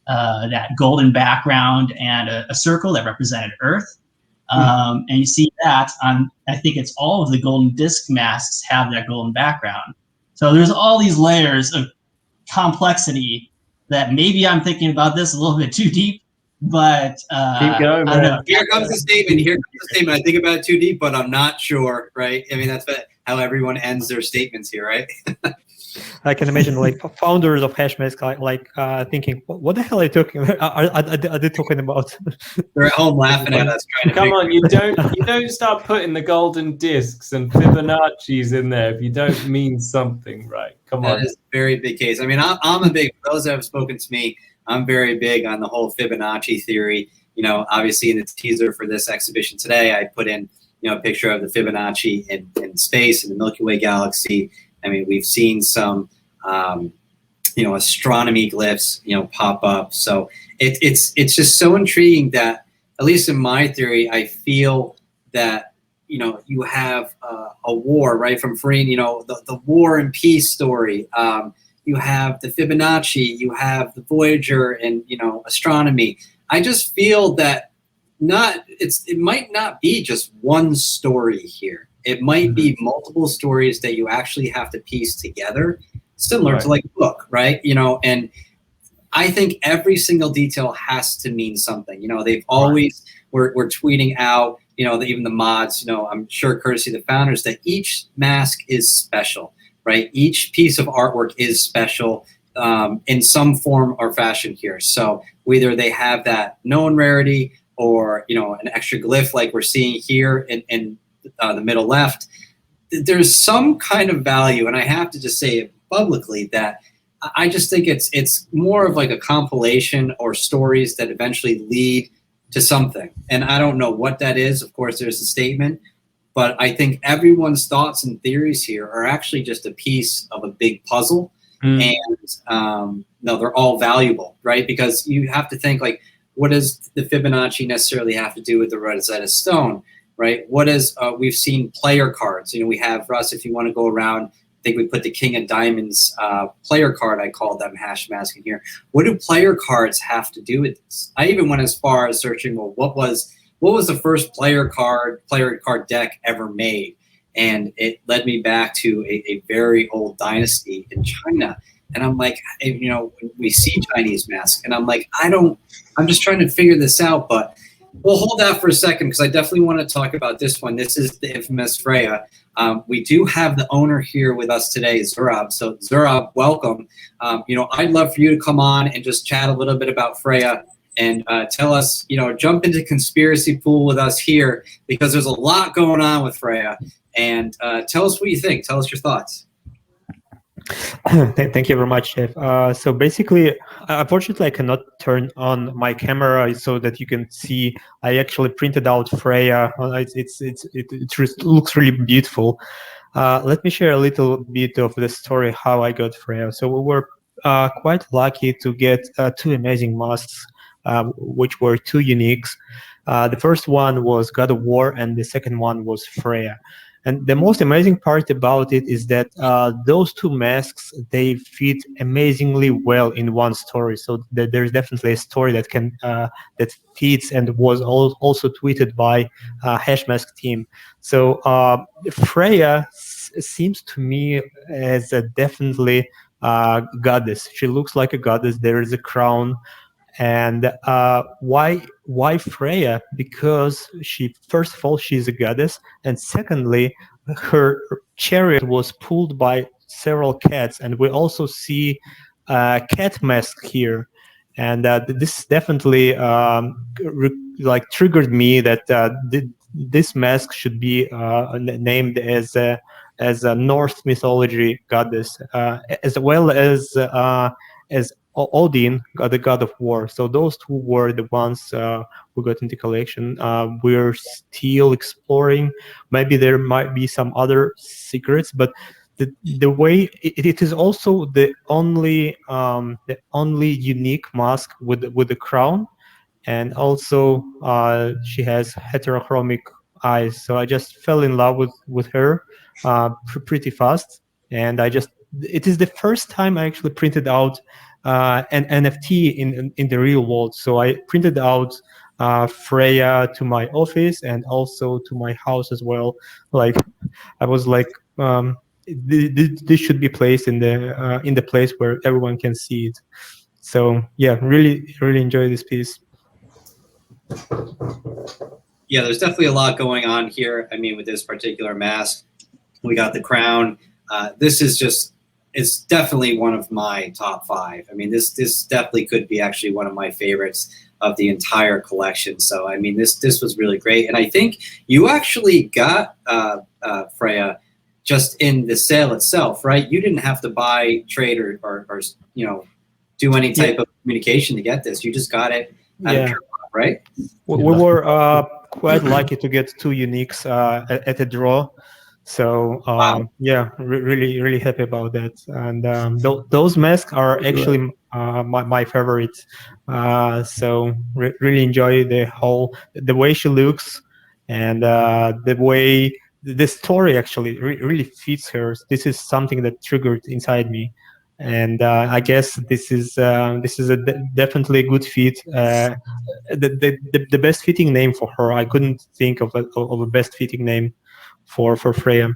[SPEAKER 5] that golden background and a circle that represented Earth. And you see that on, I think it's all of the golden disc masks have that golden background. So there's all these layers of complexity that maybe I'm thinking about this a little bit too deep, but
[SPEAKER 7] keep going,
[SPEAKER 5] I don't know.
[SPEAKER 1] Here comes the statement. I think about it too deep, but I'm not sure, right? I mean, that's how everyone ends their statements here, right?
[SPEAKER 9] I can imagine like founders of Hashmasks like thinking, what the hell are you talking about? Are they talking about?
[SPEAKER 1] They're at home laughing at us.
[SPEAKER 7] Come on, you don't start putting the golden discs and Fibonacci's in there if you don't mean something, right? Come on.
[SPEAKER 1] That is a very big case. I mean, I'm a big, for those that have spoken to me, I'm very big on the whole Fibonacci theory. You know, obviously in the teaser for this exhibition today, I put in, you know, a picture of the Fibonacci in space in the Milky Way galaxy. I mean, we've seen some, you know, astronomy glyphs, you know, pop up. So it's just so intriguing that, at least in my theory, I feel that, you know, you have a war, right, from Farine, you know, the war and peace story. You have the Fibonacci, you have the Voyager, and, you know, astronomy. I just feel that it might not be just one story here. It might be multiple stories that you actually have to piece together, similar to like a book, right? You know, and I think every single detail has to mean something. You know, they've always, we're tweeting out, you know, even the mods, you know, I'm sure courtesy of the founders, that each mask is special, right? Each piece of artwork is special in some form or fashion here. So whether they have that known rarity or, you know, an extra glyph like we're seeing here in the middle left, there's some kind of value. And I have to just say it publicly that I just think it's more of like a compilation or stories that eventually lead to something. And I don't know what that is. Of course, there's a statement, but I think everyone's thoughts and theories here are actually just a piece of a big puzzle. And no, they're all valuable, right? Because you have to think like, what does the Fibonacci necessarily have to do with the Rosetta Stone, right? What is, we've seen player cards. You know, we have, Russ, if you want to go around, I think we put the King of Diamonds player card, I call them Hashmasks in here. What do player cards have to do with this? I even went as far as searching, well, what was the first player card deck ever made? And it led me back to a very old dynasty in China. And I'm like, you know, we see Chinese masks, and I'm like, I'm just trying to figure this out, but we'll hold that for a second because I definitely want to talk about this one. This is the infamous Freya. We do have the owner here with us today, Zurab. So Zurab, welcome. You know, I'd love for you to come on and just chat a little bit about Freya and tell us, you know, jump into conspiracy pool with us here because there's a lot going on with Freya. And tell us what you think. Tell us your thoughts.
[SPEAKER 9] Thank you very much, Jeff. So basically, unfortunately, I cannot turn on my camera so that you can see. I actually printed out Freya. It looks really beautiful. Let me share a little bit of the story how I got Freya. So we were quite lucky to get two amazing masks, which were two uniques. The first one was God of War, and the second one was Freya. And the most amazing part about it is that those two masks, they fit amazingly well in one story. So there's definitely a story that can that fits and was also tweeted by Hashmask team. So Freya seems to me as a definitely goddess. She looks like a goddess. There is a crown. And why Freya? Because she, first of all, she's a goddess, and secondly, her chariot was pulled by several cats, and we also see a cat mask here, and this definitely triggered me that this mask should be named as a Norse mythology goddess, as well as Odin, the god of war. So those two were the ones who got into collection. We're still exploring. Maybe there might be some other secrets, but the way it is also the only unique mask with the crown, and also she has heterochromic eyes. So I just fell in love with her pretty fast, and it is the first time I actually printed out an NFT in the real world. So I printed out Freya to my office and also to my house as well. Like I was like, this should be placed in the place where everyone can see it. So yeah, really enjoy this piece.
[SPEAKER 1] Yeah, there's definitely a lot going on here. I mean, with this particular mask, we got the crown. This is just, it's definitely one of my top 5. I mean, this definitely could be actually one of my favorites of the entire collection. So, I mean, this was really great. And I think you actually got Freya just in the sale itself, right? You didn't have to buy, trade, or you know, do any type of communication to get this. You just got it out of pure love, right?
[SPEAKER 9] We were quite lucky to get 2 uniques at a draw. So
[SPEAKER 1] wow.
[SPEAKER 9] Yeah, really happy about that. And those masks are actually my favorite. So really enjoy the way she looks, and the way the story actually really fits her. This is something that triggered inside me, and I guess this is a definitely a good fit. The best fitting name for her. I couldn't think of a best fitting name. for Freya.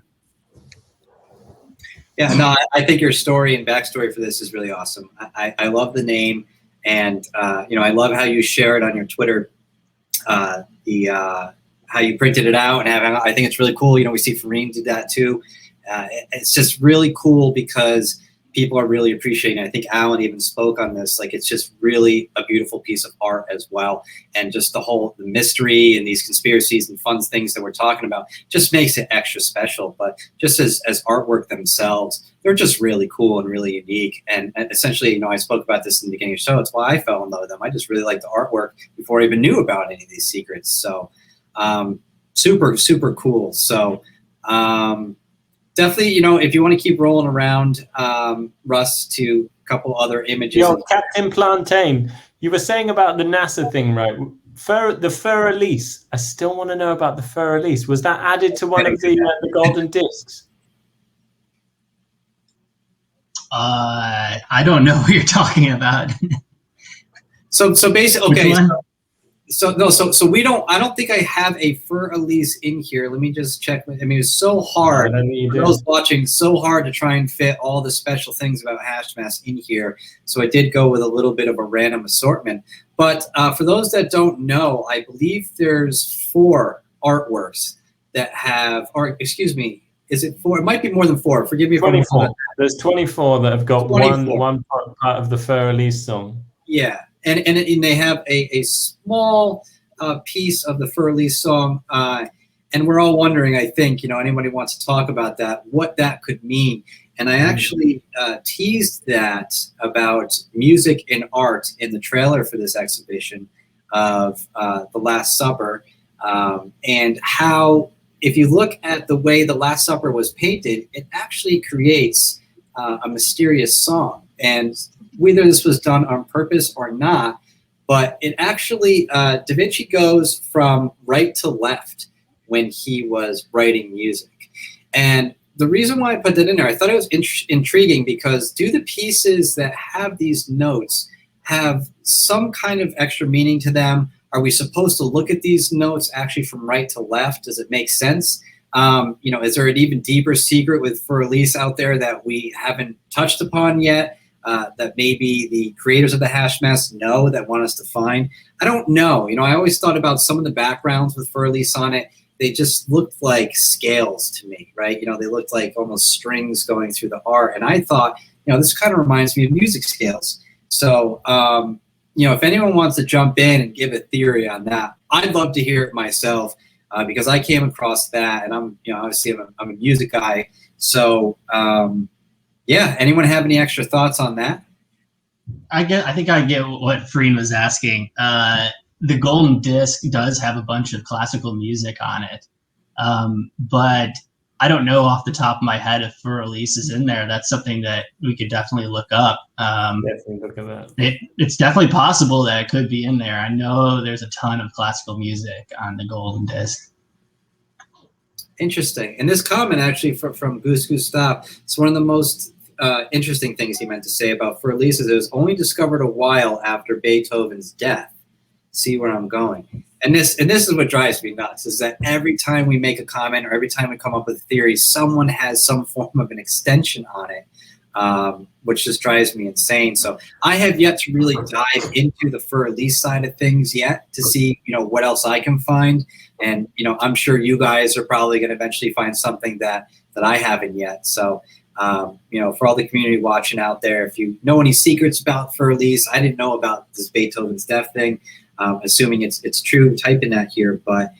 [SPEAKER 1] Yeah, no, I think your story and backstory for this is really awesome. I love the name, and I love how you share it on your Twitter. How you printed it out, and I think it's really cool. We see Farine did that too. It's just really cool because people are really appreciating it. I think Alan even spoke on this. Like, it's just really a beautiful piece of art as well. And just the mystery and these conspiracies and fun things that we're talking about just makes it extra special. But just as artwork themselves, they're just really cool and really unique. And essentially, I spoke about this in the beginning of the show. It's why I fell in love with them. I just really liked the artwork before I even knew about any of these secrets. So super, super cool. So definitely, if you want to keep rolling around, Russ, to a couple other images.
[SPEAKER 7] Yo, Captain Plantain, you were saying about the NASA thing, right? The fur release. I still want to know about the fur release. Was that added to one of the golden discs?
[SPEAKER 5] I don't know what you're talking about.
[SPEAKER 1] So basically, okay.
[SPEAKER 5] Which one?
[SPEAKER 1] So we don't. I don't think I have a fur Elise in here. Let me just check. I mean, it's so hard. For those watching, so hard to try and fit all the special things about Hashmasks in here. So I did go with a little bit of a random assortment. But for those that don't know, I believe there's 4 artworks that have, or excuse me, is it 4? It might be more than 4. Forgive me if I'm wrong.
[SPEAKER 7] There's 24 that have got one part of the fur release song.
[SPEAKER 1] Yeah. And they have a small piece of the Fur Elise song, and we're all wondering, I think, anybody wants to talk about that, what that could mean. And I actually teased that about music and art in the trailer for this exhibition of The Last Supper, and how, if you look at the way The Last Supper was painted, it actually creates a mysterious song. And whether this was done on purpose or not, but it actually, Da Vinci goes from right to left when he was writing music. And the reason why I put that in there, I thought it was intriguing because do the pieces that have these notes have some kind of extra meaning to them? Are we supposed to look at these notes actually from right to left? Does it make sense? Is there an even deeper secret with Fur Elise out there that we haven't touched upon yet? That maybe the creators of the Hashmasks know, that want us to find? I don't know. I always thought about some of the backgrounds with Fur Elise on it. They just looked like scales to me, right? They looked like almost strings going through the art. And I thought, this kind of reminds me of music scales. So, if anyone wants to jump in and give a theory on that, I'd love to hear it myself because I came across that, and I'm, obviously I'm a music guy. So, yeah, anyone have any extra thoughts on that?
[SPEAKER 5] I think I get what Farine was asking. The golden disc does have a bunch of classical music on it, but I don't know off the top of my head if Fur Elise is in there. That's something that we could definitely look up.
[SPEAKER 7] Definitely look at that.
[SPEAKER 5] It's definitely possible that it could be in there. I know there's a ton of classical music on the golden disc.
[SPEAKER 1] Interesting. And this comment actually from Goose Gustav, it's one of the most interesting things he meant to say about Fur Elise is it was only discovered a while after Beethoven's death. See where I'm going. And this is what drives me nuts, is that every time we make a comment or every time we come up with a theory, someone has some form of an extension on it, which just drives me insane. So I have yet to really dive into the Fur Elise side of things yet to see, what else I can find. And, I'm sure you guys are probably going to eventually find something that I haven't yet. So, for all the community watching out there, if you know any secrets about Fur Elise, I didn't know about this Beethoven's death thing. Assuming it's true, type in that here. But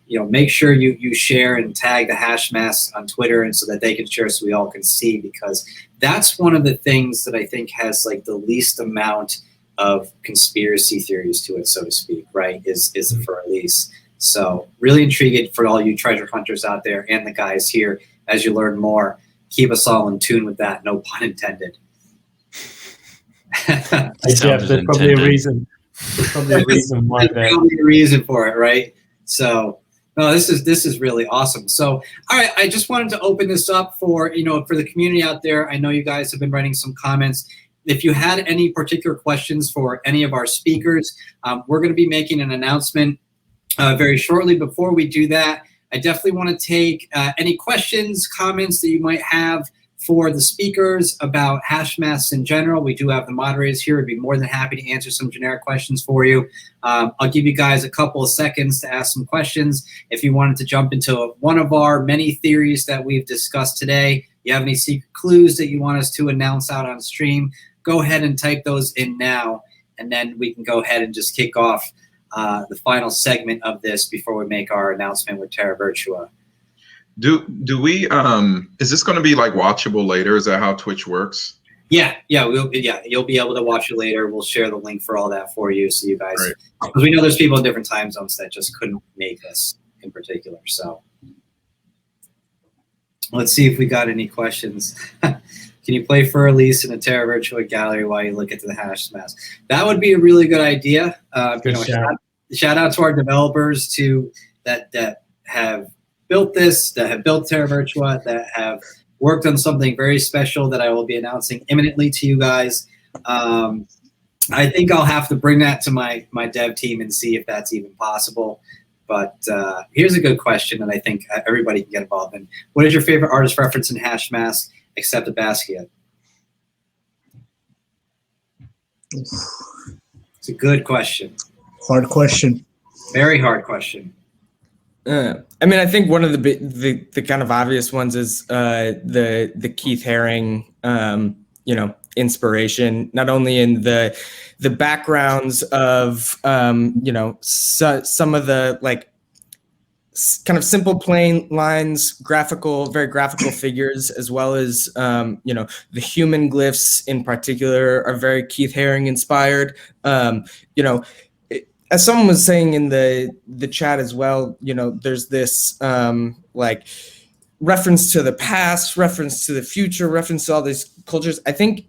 [SPEAKER 1] make sure you share and tag the Hashmasks on Twitter, and so that they can share, so we all can see, because that's one of the things that I think has like the least amount of conspiracy theories to it, so to speak. Right? Is the Fur Elise. So really intrigued for all you treasure hunters out there and the guys here. As you learn more, keep us all in tune with that. No pun intended.
[SPEAKER 7] There's probably a reason. There's probably a reason why.
[SPEAKER 1] There's probably a reason for it, right? So, no, this is really awesome. So, all right, I just wanted to open this up for for the community out there. I know you guys have been writing some comments. If you had any particular questions for any of our speakers, we're going to be making an announcement very shortly. Before we do that, I definitely want to take any questions, comments that you might have for the speakers about Hashmasks in general. We do have the moderators here. We'd be more than happy to answer some generic questions for you. I'll give you guys a couple of seconds to ask some questions. If you wanted to jump into one of our many theories that we've discussed today, you have any secret clues that you want us to announce out on stream, go ahead and type those in now, and then we can go ahead and just kick off the final segment of this before we make our announcement with Terra Virtua.
[SPEAKER 3] Do we is this going to be like watchable later? Is that how Twitch works?
[SPEAKER 1] Yeah, you'll be able to watch it later. We'll share the link for all that for you, so you guys, because we know there's people in different time zones that just couldn't make this in particular. So let's see if we got any questions. Can you play for Elise in a Terra Virtua gallery while you look into the Hashmasks? That would be a really good idea. Shout out to our developers that have built this, that have built Terra Virtua, that have worked on something very special that I will be announcing imminently to you guys. I think I'll have to bring that to my dev team and see if that's even possible. But here's a good question that I think everybody can get involved in. What is your favorite artist reference in Hashmasks except a Basquiat? It's a good question.
[SPEAKER 2] Hard question.
[SPEAKER 1] Very hard question.
[SPEAKER 8] I mean, I think one of the kind of obvious ones is the Keith Haring, inspiration, not only in the backgrounds of some of the like kind of simple plain lines, very graphical figures, as well as the human glyphs in particular are very Keith Haring inspired. As someone was saying in the chat as well, there's this like reference to the past, reference to the future, reference to all these cultures. I think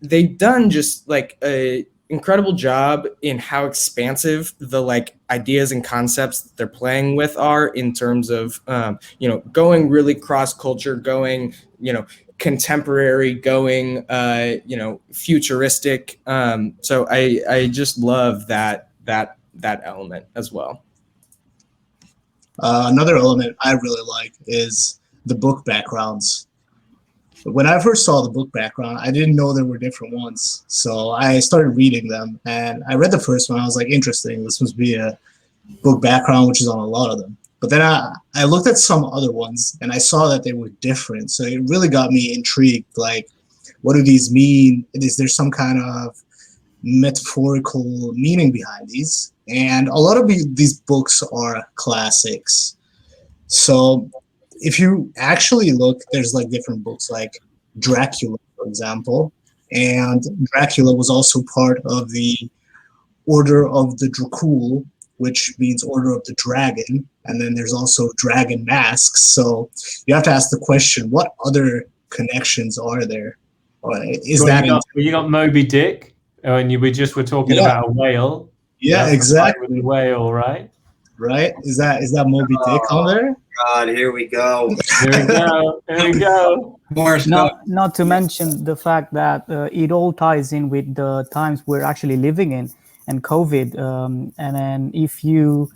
[SPEAKER 8] they've done just like a incredible job in how expansive the like ideas and concepts that they're playing with are in terms of going really cross culture, going contemporary, going futuristic. So I just love that element as well.
[SPEAKER 2] Another element I really like is the book backgrounds. When I first saw the book background, I didn't know there were different ones. So I started reading them, and I read the first one. I was like, interesting. This must be a book background, which is on a lot of them. But then I looked at some other ones, and I saw that they were different. So it really got me intrigued. Like, what do these mean? Is there some kind of metaphorical meaning behind these? And a lot of these books are classics. So if you actually look, there's like different books like Dracula, for example. And Dracula was also part of the Order of the Dracul, which means Order of the Dragon. And then there's also Dragon Masks. So you have to ask the question, what other connections are there?
[SPEAKER 7] You got Moby Dick, and we just were talking about a whale.
[SPEAKER 2] Yeah, exactly.
[SPEAKER 7] With the whale, right?
[SPEAKER 2] Right? Is that Moby Dick on there?
[SPEAKER 1] God, here we go.
[SPEAKER 7] Here we go.
[SPEAKER 4] Not to mention the fact that it all ties in with the times we're actually living in and COVID. And then if you,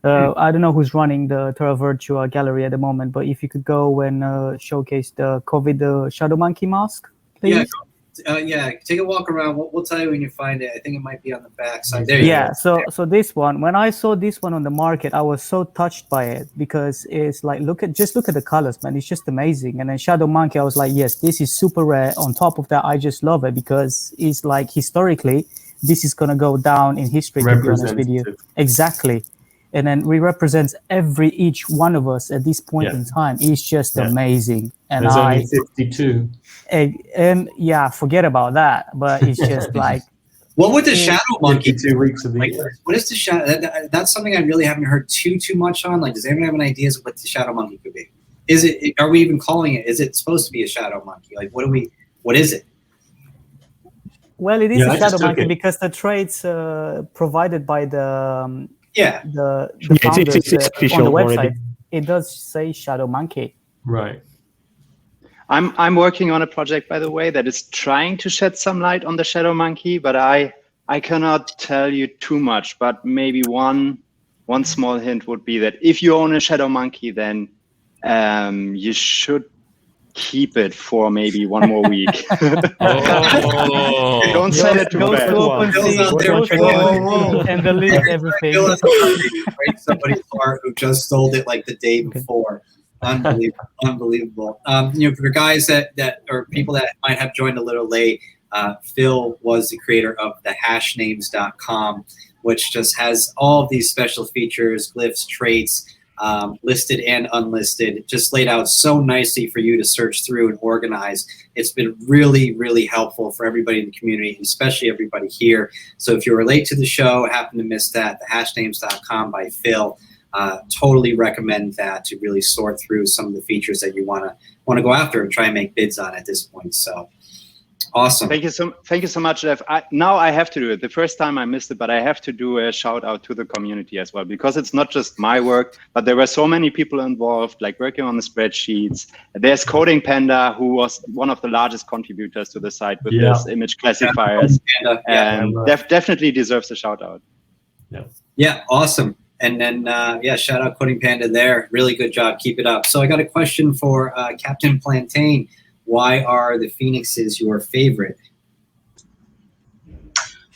[SPEAKER 4] I don't know who's running the Terra Virtua gallery at the moment, but if you could go and showcase the COVID Shadow Monkey mask, please.
[SPEAKER 1] Take a walk around. We'll tell you when you find it. I think it might be on the back side. There you go.
[SPEAKER 4] So this one, when I saw this one on the market, I was so touched by it because it's like, look at the colors, man. It's just amazing. And then Shadow Monkey, I was like, yes, this is super rare. On top of that, I just love it because it's like historically, this is gonna go down in history. To be honest with you, exactly. And then we represents each one of us at this point in time. It's just amazing. And
[SPEAKER 7] there's only 52.
[SPEAKER 4] And forget about that. But it's just like,
[SPEAKER 1] what would the Shadow Monkey
[SPEAKER 7] 2 weeks of the year?
[SPEAKER 1] What is the Shadow? That's something I really haven't heard too much on. Like, does anyone have any ideas of what the Shadow Monkey could be? Is it? Are we even calling it? Is it supposed to be a Shadow Monkey? Like, what is it?
[SPEAKER 4] Well, it is a Shadow Monkey because the traits provided by the founders on the website, already. It does say Shadow Monkey.
[SPEAKER 7] Right.
[SPEAKER 6] I'm working on a project, by the way, that is trying to shed some light on the Shadow Monkey, but I cannot tell you too much, but maybe one one small hint would be that if you own a Shadow Monkey, then you should keep it for maybe one more week. Don't sell it too
[SPEAKER 4] Go
[SPEAKER 6] fast.
[SPEAKER 4] to OpenSea and delete everything.
[SPEAKER 1] Break somebody's heart who just sold it like the day before. Unbelievable. For guys that or people that might have joined a little late, Phil was the creator of the hashnames.com, which just has all of these special features, glyphs, traits, listed and unlisted, just laid out so nicely for you to search through and organize. It's been really, really helpful for everybody in the community, especially everybody here. So if you were late to the show, happen to miss that, the hashnames.com by Phil, totally recommend that to really sort through some of the features that you want to go after and try and make bids on at this point. So awesome.
[SPEAKER 6] Thank you so much, Jeff. Now I have to do it. The first time I missed it, but I have to do a shout out to the community as well, because it's not just my work, but there were so many people involved, like working on the spreadsheets. There's Coding Panda, who was one of the largest contributors to the site with this image classifiers, and definitely deserves a shout out.
[SPEAKER 1] Yeah, awesome. And then, shout out Coding Panda there. Really good job. Keep it up. So I got a question for Captain Plantain. Why are the Phoenixes your favorite?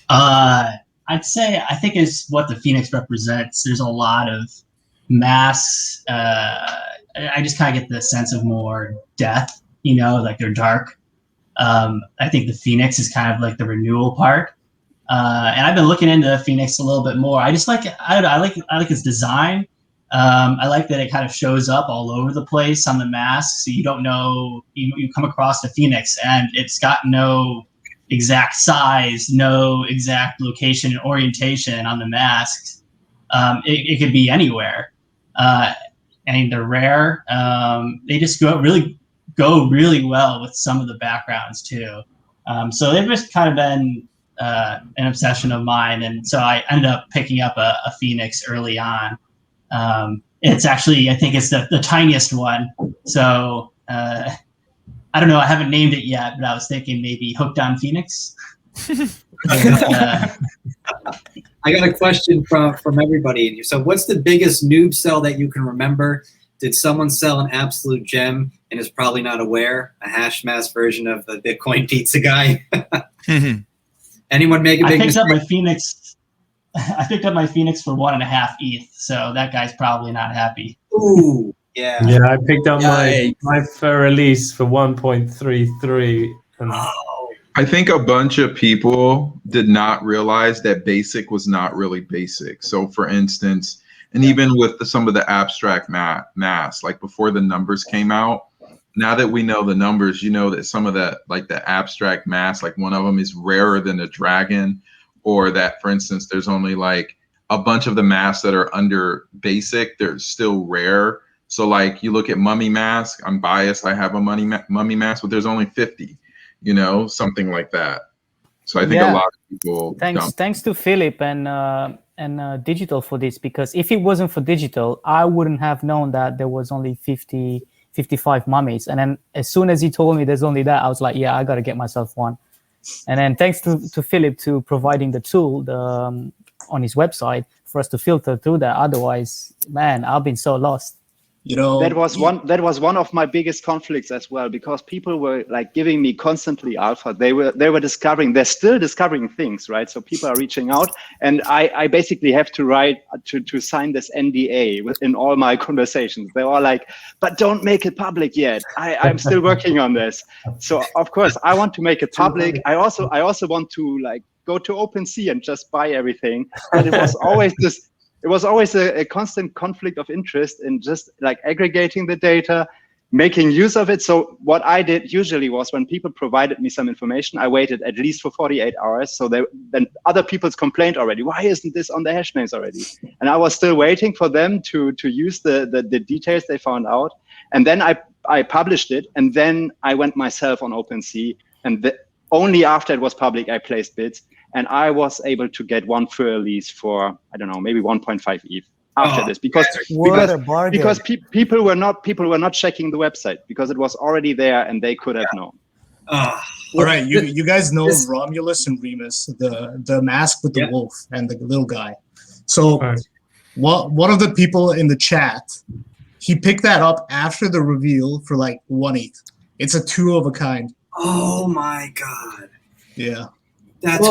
[SPEAKER 5] I'd say I think it's what the Phoenix represents. There's a lot of mass. I just kind of get the sense of more death, like they're dark. I think the Phoenix is kind of like the renewal part. And I've been looking into Phoenix a little bit more. I just like I like its design. I like that it kind of shows up all over the place on the mask, so you don't know, you come across the Phoenix and it's got no exact size, no exact location and orientation on the masks. It could be anywhere, and they're rare. They just go really well with some of the backgrounds too. So they've just kind of been an obsession of mine, and so I ended up picking up a Phoenix early on. It's actually, I think it's the tiniest one. So I don't know. I haven't named it yet, but I was thinking maybe Hooked on Phoenix.
[SPEAKER 1] I got a question from everybody. So what's the biggest noob sell that you can remember? Did someone sell an absolute gem and is probably not aware? A Hashmasks version of the Bitcoin pizza guy? Anyone make a big mistake?
[SPEAKER 5] I picked up my Phoenix for 1.5 ETH, so that guy's probably not happy.
[SPEAKER 1] Ooh, yeah.
[SPEAKER 7] Yeah, I picked up my for release for 1.33.
[SPEAKER 3] I think a bunch of people did not realize that basic was not really basic. So for instance, and even with some of the abstract mass, like before the numbers came out, now that we know the numbers, that some of that, like the abstract mass, like one of them is rarer than a dragon, or that, for instance, there's only like a bunch of the masks that are under basic, they're still rare. So like you look at mummy mask, I'm biased, I have a mummy mask, but there's only 50, something like that. So I think a lot of people.
[SPEAKER 4] Thanks to Philip and digital for this, because if it wasn't for digital, I wouldn't have known that there was only 55 mummies. And then as soon as he told me there's only that, I was like, yeah, I got to get myself one. And then thanks to Philip to providing the tool on his website for us to filter through that. Otherwise, man, I've been so lost.
[SPEAKER 6] That was one of my biggest conflicts as well, because people were like giving me constantly alpha. They're still discovering things, right? So people are reaching out, and I basically have to write to sign this NDA in all my conversations. They were like, but don't make it public yet. I'm still working on this. So of course I want to make it public. I also want to like go to OpenSea and just buy everything. But it was always a constant conflict of interest in just like aggregating the data, making use of it. So what I did usually was, when people provided me some information, I waited at least for 48 hours. So then other people's complained already, why isn't this on the hash names already? And I was still waiting for them to use the details they found out. And then I published it, and then I went myself on OpenSea, and only after it was public, I placed bids. And I was able to get one for release for, I don't know, maybe 1.5 ETH after this, because people were not checking the website, because it was already there and they could have known.
[SPEAKER 2] All right, you guys know Romulus and Remus, the mask with the wolf and the little guy. So one of the people in the chat, he picked that up after the reveal for like 1 ETH. It's a 2 of a kind.
[SPEAKER 1] Oh my god.
[SPEAKER 2] Yeah.
[SPEAKER 1] That's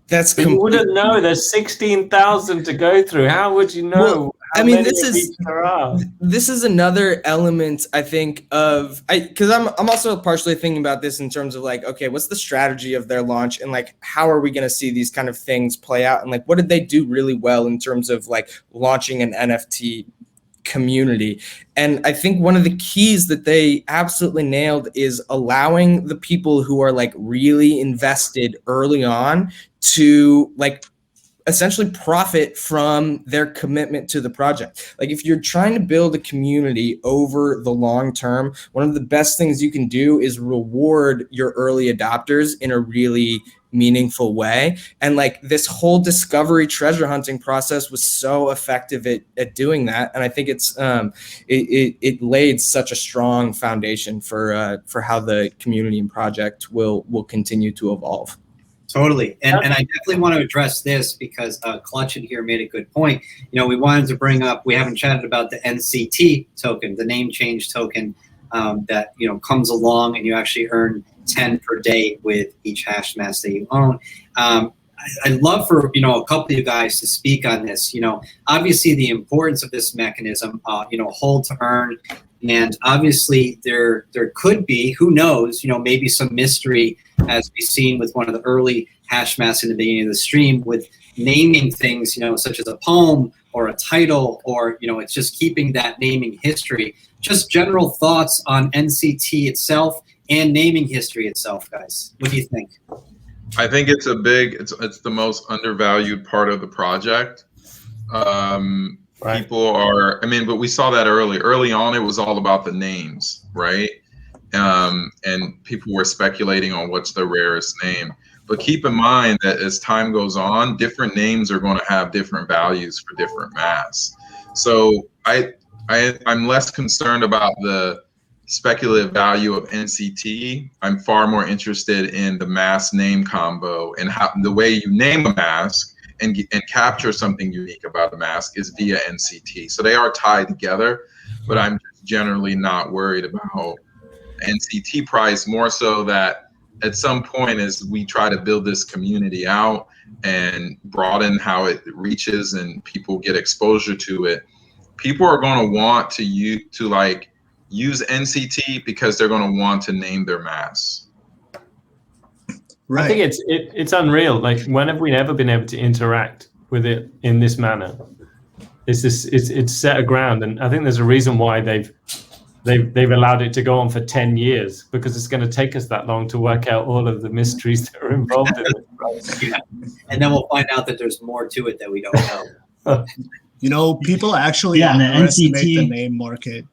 [SPEAKER 8] that's
[SPEAKER 7] But you wouldn't know. There's 16,000 to go through. How would you know?
[SPEAKER 8] Well,
[SPEAKER 7] how
[SPEAKER 8] I mean,
[SPEAKER 7] many
[SPEAKER 8] this
[SPEAKER 7] of
[SPEAKER 8] is
[SPEAKER 7] each there are?
[SPEAKER 8] This is another element, I think, of because I'm also partially thinking about this in terms of like, okay, what's the strategy of their launch, and like, how are we going to see these kind of things play out, and like, what did they do really well in terms of like launching an NFT community? And I think one of the keys that they absolutely nailed is allowing the people who are like really invested early on to like essentially profit from their commitment to the project. Like if you're trying to build a community over the long term, one of the best things you can do is reward your early adopters in a really meaningful way. And like this whole discovery treasure hunting process was so effective at doing that. And I think it's it laid such a strong foundation for how the community and project will continue to evolve.
[SPEAKER 1] Totally. And I definitely want to address this because Clutch in here made a good point. You know, we wanted to bring up, we haven't chatted about the NCT token, the name change token that, you know, comes along and you actually earn 10 per day with each Hashmask that you own. I'd love for, you know, a couple of you guys to speak on this. You know, obviously the importance of this mechanism, you know, hold to earn. And obviously there could be, who knows, you know, maybe some mystery as we've seen with one of the early Hashmasks in the beginning of the stream with naming things, you know, such as a poem or a title, or, you know, it's just keeping that naming history. Just general thoughts on NCT itself and naming history itself, guys. What do you think?
[SPEAKER 3] I think it's it's the most undervalued part of the project. Right. People are, I mean, but we saw that early on, it was all about the names, right? And people were speculating on what's the rarest name. But keep in mind that as time goes on, different names are going to have different values for different masks. So I'm less concerned about the speculative value of NCT. I'm far more interested in the mask name combo and how the way you name a mask and capture something unique about a mask is via NCT. So they are tied together, but I'm just generally not worried about NCT price, more so that at some point as we try to build this community out and broaden how it reaches and people get exposure to it, people are going to want to use NCT because they're going to want to name their masks.
[SPEAKER 7] Right. I think it's unreal. Like, when have we ever been able to interact with it in this manner? It's set a ground, and I think there's a reason why they've allowed it to go on for 10 years, because it's going to take us that long to work out all of the mysteries that are involved in it. Right?
[SPEAKER 1] Yeah. And then we'll find out that there's more to it that we don't know.
[SPEAKER 2] You know, people actually underestimate the name market.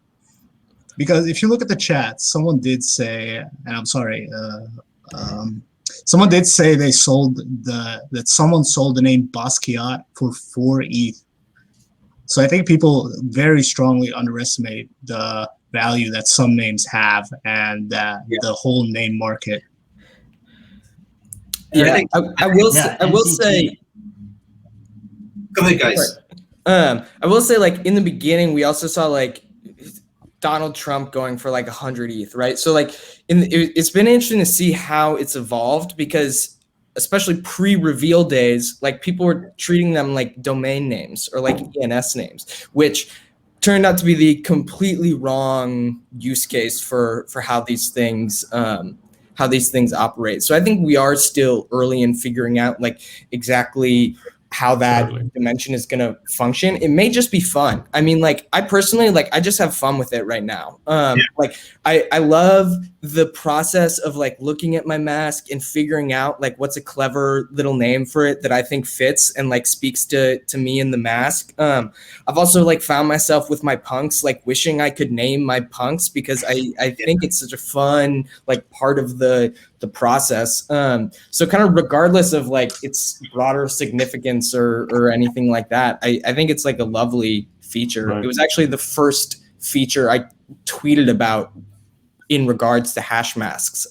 [SPEAKER 2] Because if you look at the chat, someone did say, and I'm sorry, someone did say they sold that someone sold the name Basquiat for 4 ETH. So I think people very strongly underestimate the value that some names have and the whole name market.
[SPEAKER 8] Yeah, I will say.
[SPEAKER 1] Go ahead, guys.
[SPEAKER 8] I will say, like, in the beginning, we also saw like Donald Trump going for like 100 ETH, right? So like it's been interesting to see how it's evolved, because especially pre-reveal days, like people were treating them like domain names or like ENS names, which turned out to be the completely wrong use case for how these things operate. So I think we are still early in figuring out like exactly how that dimension is going to function. It may just be fun. I mean, like, I personally, like, I just have fun with it right now. Like, I love the process of like looking at my mask and figuring out like what's a clever little name for it that I think fits and like speaks to me in the mask. I've also like found myself with my punks, like wishing I could name my punks, because I think it's such a fun like part of the process. So kind of regardless of like its broader significance or anything like that, I think it's like a lovely feature. Right. It was actually the first feature I tweeted about in regards to Hashmasks.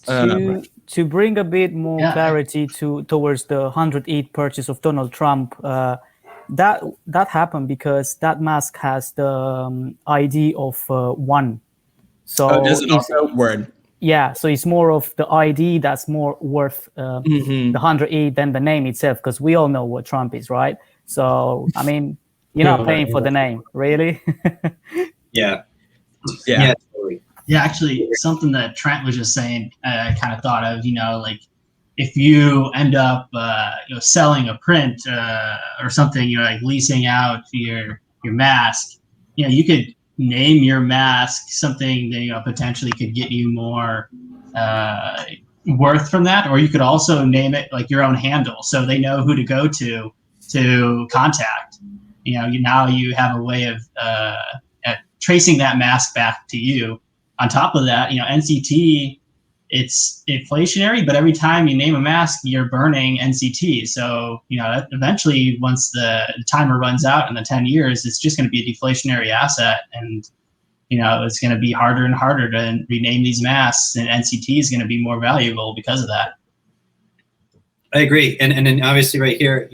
[SPEAKER 4] To bring a bit more clarity towards the 100 ETH purchase of Donald Trump, that happened because that mask has the ID of 1. So
[SPEAKER 8] does it also? Word.
[SPEAKER 4] Yeah, so it's more of the ID that's more worth the 100E than the name itself, because we all know what Trump is, right? So I mean, you're not paying for the name, really.
[SPEAKER 1] Yeah.
[SPEAKER 5] Totally. Yeah, actually, something that Trent was just saying, I kind of thought of, like if you end up, selling a print or something, like leasing out your mask, you could name your mask something that potentially could get you more worth from that, or you could also name it like your own handle, so they know who to go to contact. Now you have a way of tracing that mask back to you. On top of that, NCT, it's inflationary, but every time you name a mask, you're burning NCT. So, eventually once the timer runs out in the 10 years, it's just going to be a deflationary asset. And, it's going to be harder and harder to rename these masks, and NCT is going to be more valuable because of that.
[SPEAKER 1] I agree. And then obviously right here,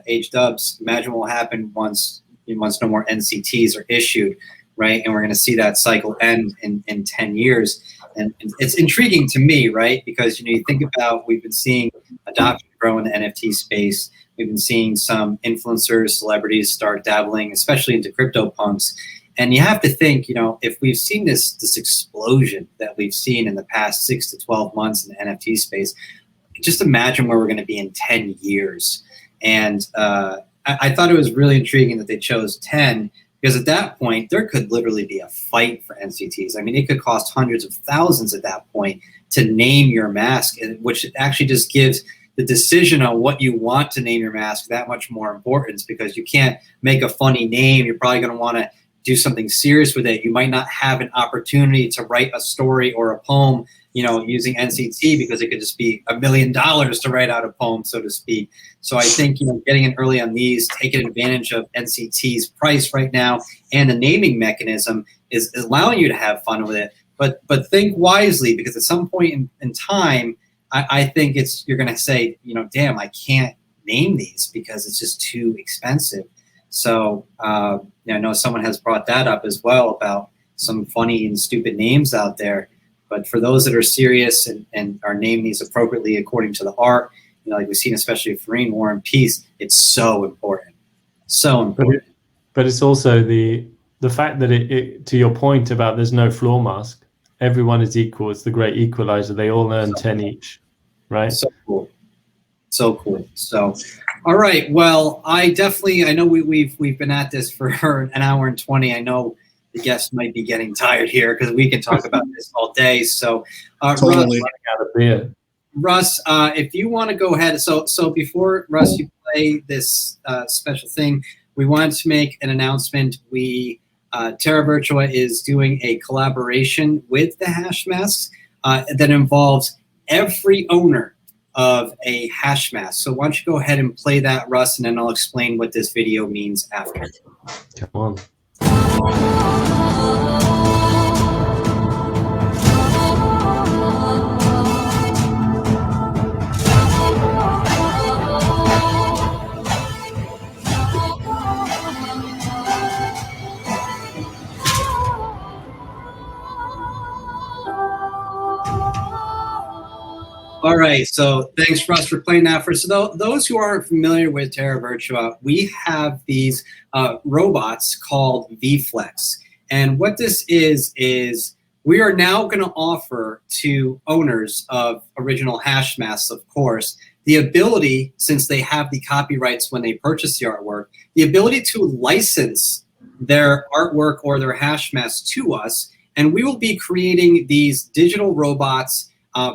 [SPEAKER 1] age dubs, imagine what will happen once no more NCTs are issued, right? And we're going to see that cycle end in 10 years. And it's intriguing to me, right? Because, you think about, we've been seeing adoption grow in the NFT space. We've been seeing some influencers, celebrities start dabbling, especially into CryptoPunks. And you have to think, if we've seen this explosion that we've seen in the past 6 to 12 months in the NFT space, just imagine where we're going to be in 10 years. And I thought it was really intriguing that they chose 10, because at that point, there could literally be a fight for NCTs. I mean, it could cost hundreds of thousands at that point to name your mask, which actually just gives the decision on what you want to name your mask that much more importance, because you can't make a funny name. You're probably going to want to do something serious with it. You might not have an opportunity to write a story or a poem, using NCT, because it could just be $1 million to write out a poem, so to speak. So I think, getting in early on these, taking advantage of NCT's price right now and the naming mechanism is allowing you to have fun with it. But think wisely, because at some point in time, I think you're going to say, damn, I can't name these because it's just too expensive. So I know someone has brought that up as well about some funny and stupid names out there. But for those that are serious and are naming these appropriately according to the art, like we've seen, especially for War and Peace, it's so important. So important.
[SPEAKER 7] But it's also the fact that it, to your point about there's no floor mask, everyone is equal. It's the great equalizer. They all earn 10 each, right?
[SPEAKER 1] So cool. So cool. So, all right. Well, I know we've been at this for an hour and 20. I know the guests might be getting tired here because we can talk about this all day. So,
[SPEAKER 2] totally.
[SPEAKER 1] Russ, if you want to go ahead. So before, Russ, you play this special thing, we wanted to make an announcement. Terra Virtua is doing a collaboration with the Hashmasks that involves every owner of a Hashmask. So why don't you go ahead and play that, Russ, and then I'll explain what this video means after.
[SPEAKER 7] Come on.
[SPEAKER 1] All right, so thanks, Russ, for playing that for us. So those who aren't familiar with Terra Virtua, we have these robots called VFlex. And what this is we are now going to offer to owners of original Hashmasks, of course, the ability, since they have the copyrights when they purchase the artwork, the ability to license their artwork or their Hashmasks to us. And we will be creating these digital robots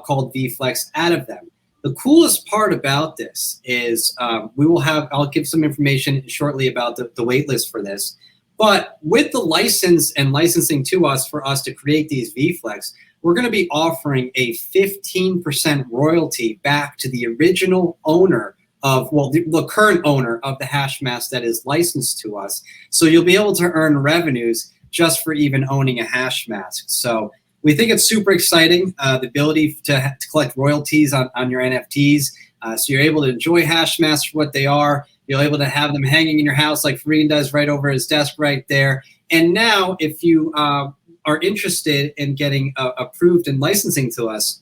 [SPEAKER 1] called VFlex out of them. The coolest part about this is I'll give some information shortly about the waitlist for this, but with the license and licensing to us for us to create these VFlex, we're going to be offering a 15% royalty back to the original owner of, the current owner of the Hashmask that is licensed to us. So you'll be able to earn revenues just for even owning a Hashmask. So we think it's super exciting, the ability to collect royalties on your NFTs. So you're able to enjoy Hashmasks for what they are, You're able to have them hanging in your house like Fareen does right over his desk right there. And now if you are interested in getting approved and licensing to us,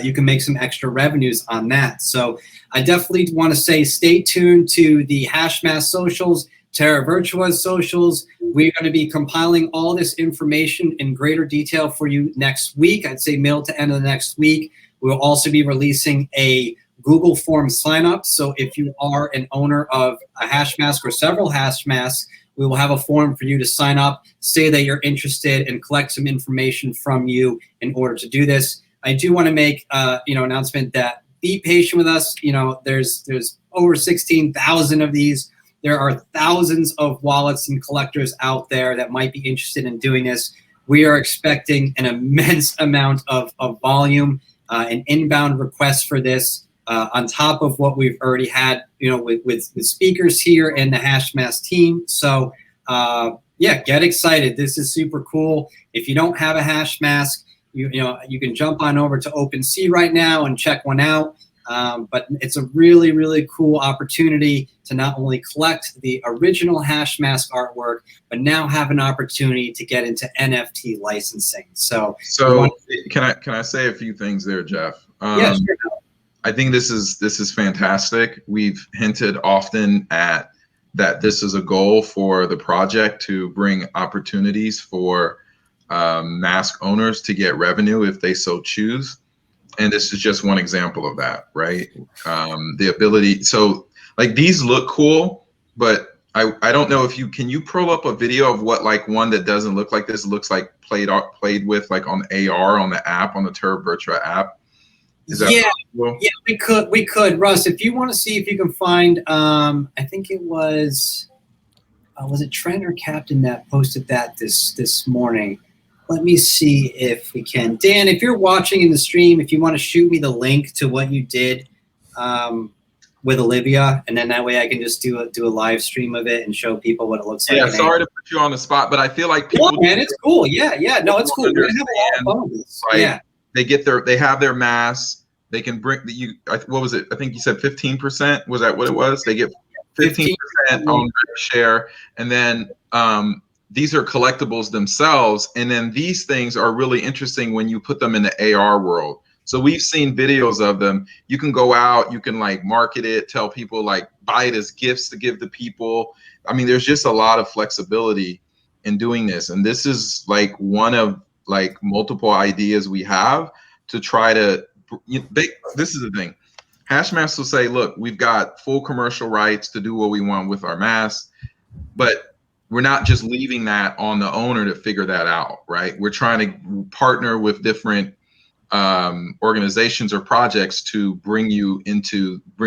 [SPEAKER 1] you can make some extra revenues on that. So I definitely want to say stay tuned to the Hashmasks socials, Terra Virtua socials. We're going to be compiling all this information in greater detail for you next week. I'd say middle to end of the next week. We'll also be releasing a Google form sign up. So if you are an owner of a Hashmask or several Hashmasks, we will have a form for you to sign up, say that you're interested, and collect some information from you in order to do this. I do want to make announcement that be patient with us. There's over 16,000 of these. There are thousands of wallets and collectors out there that might be interested in doing this. We are expecting an immense amount of volume and inbound requests for this, on top of what we've already had, with speakers here and the Hashmasks team. So yeah, get excited. This is super cool. If you don't have a Hashmask, you can jump on over to OpenSea right now and check one out. But it's a really, really cool opportunity to not only collect the original Hashmask artwork, but now have an opportunity to get into NFT licensing. So
[SPEAKER 3] can I say a few things there, Jeff?
[SPEAKER 1] Yeah, sure.
[SPEAKER 3] I think this is fantastic. We've hinted often at that this is a goal for the project to bring opportunities for mask owners to get revenue if they so choose. And this is just one example of that, right? The ability, so like these look cool, but I don't know if can you pull up a video of what like one that doesn't look like this looks like played with like on AR on the app, on the Terra Virtua app? Is that possible?
[SPEAKER 1] Yeah, we could. Russ, if you want to see if you can find, I think it was it Trent or Captain that posted that this morning? Let me see if we can. Dan, if you're watching in the stream, if you want to shoot me the link to what you did with Olivia, and then that way I can just do a live stream of it and show people what it looks like.
[SPEAKER 3] Yeah, sorry to put you on the spot, but I feel like people.
[SPEAKER 1] No, man, it's cool. Yeah, no, it's cool. We're gonna have a lot of fun with this.
[SPEAKER 3] Right?
[SPEAKER 1] Yeah.
[SPEAKER 3] They have their masks. They can bring what was it? I think you said 15%. Was that what it was? They get 15% on share, and then these are collectibles themselves. And then these things are really interesting when you put them in the AR world. So we've seen videos of them. You can go out, you can like market it, tell people like buy it as gifts to give to people. I mean, there's just a lot of flexibility in doing this. And this is like one of like multiple ideas we have to try to, this is the thing. Hashmasks will say, look, we've got full commercial rights to do what we want with our masks, but we're not just leaving that on the owner to figure that out, right? We're trying to partner with different organizations or projects to bring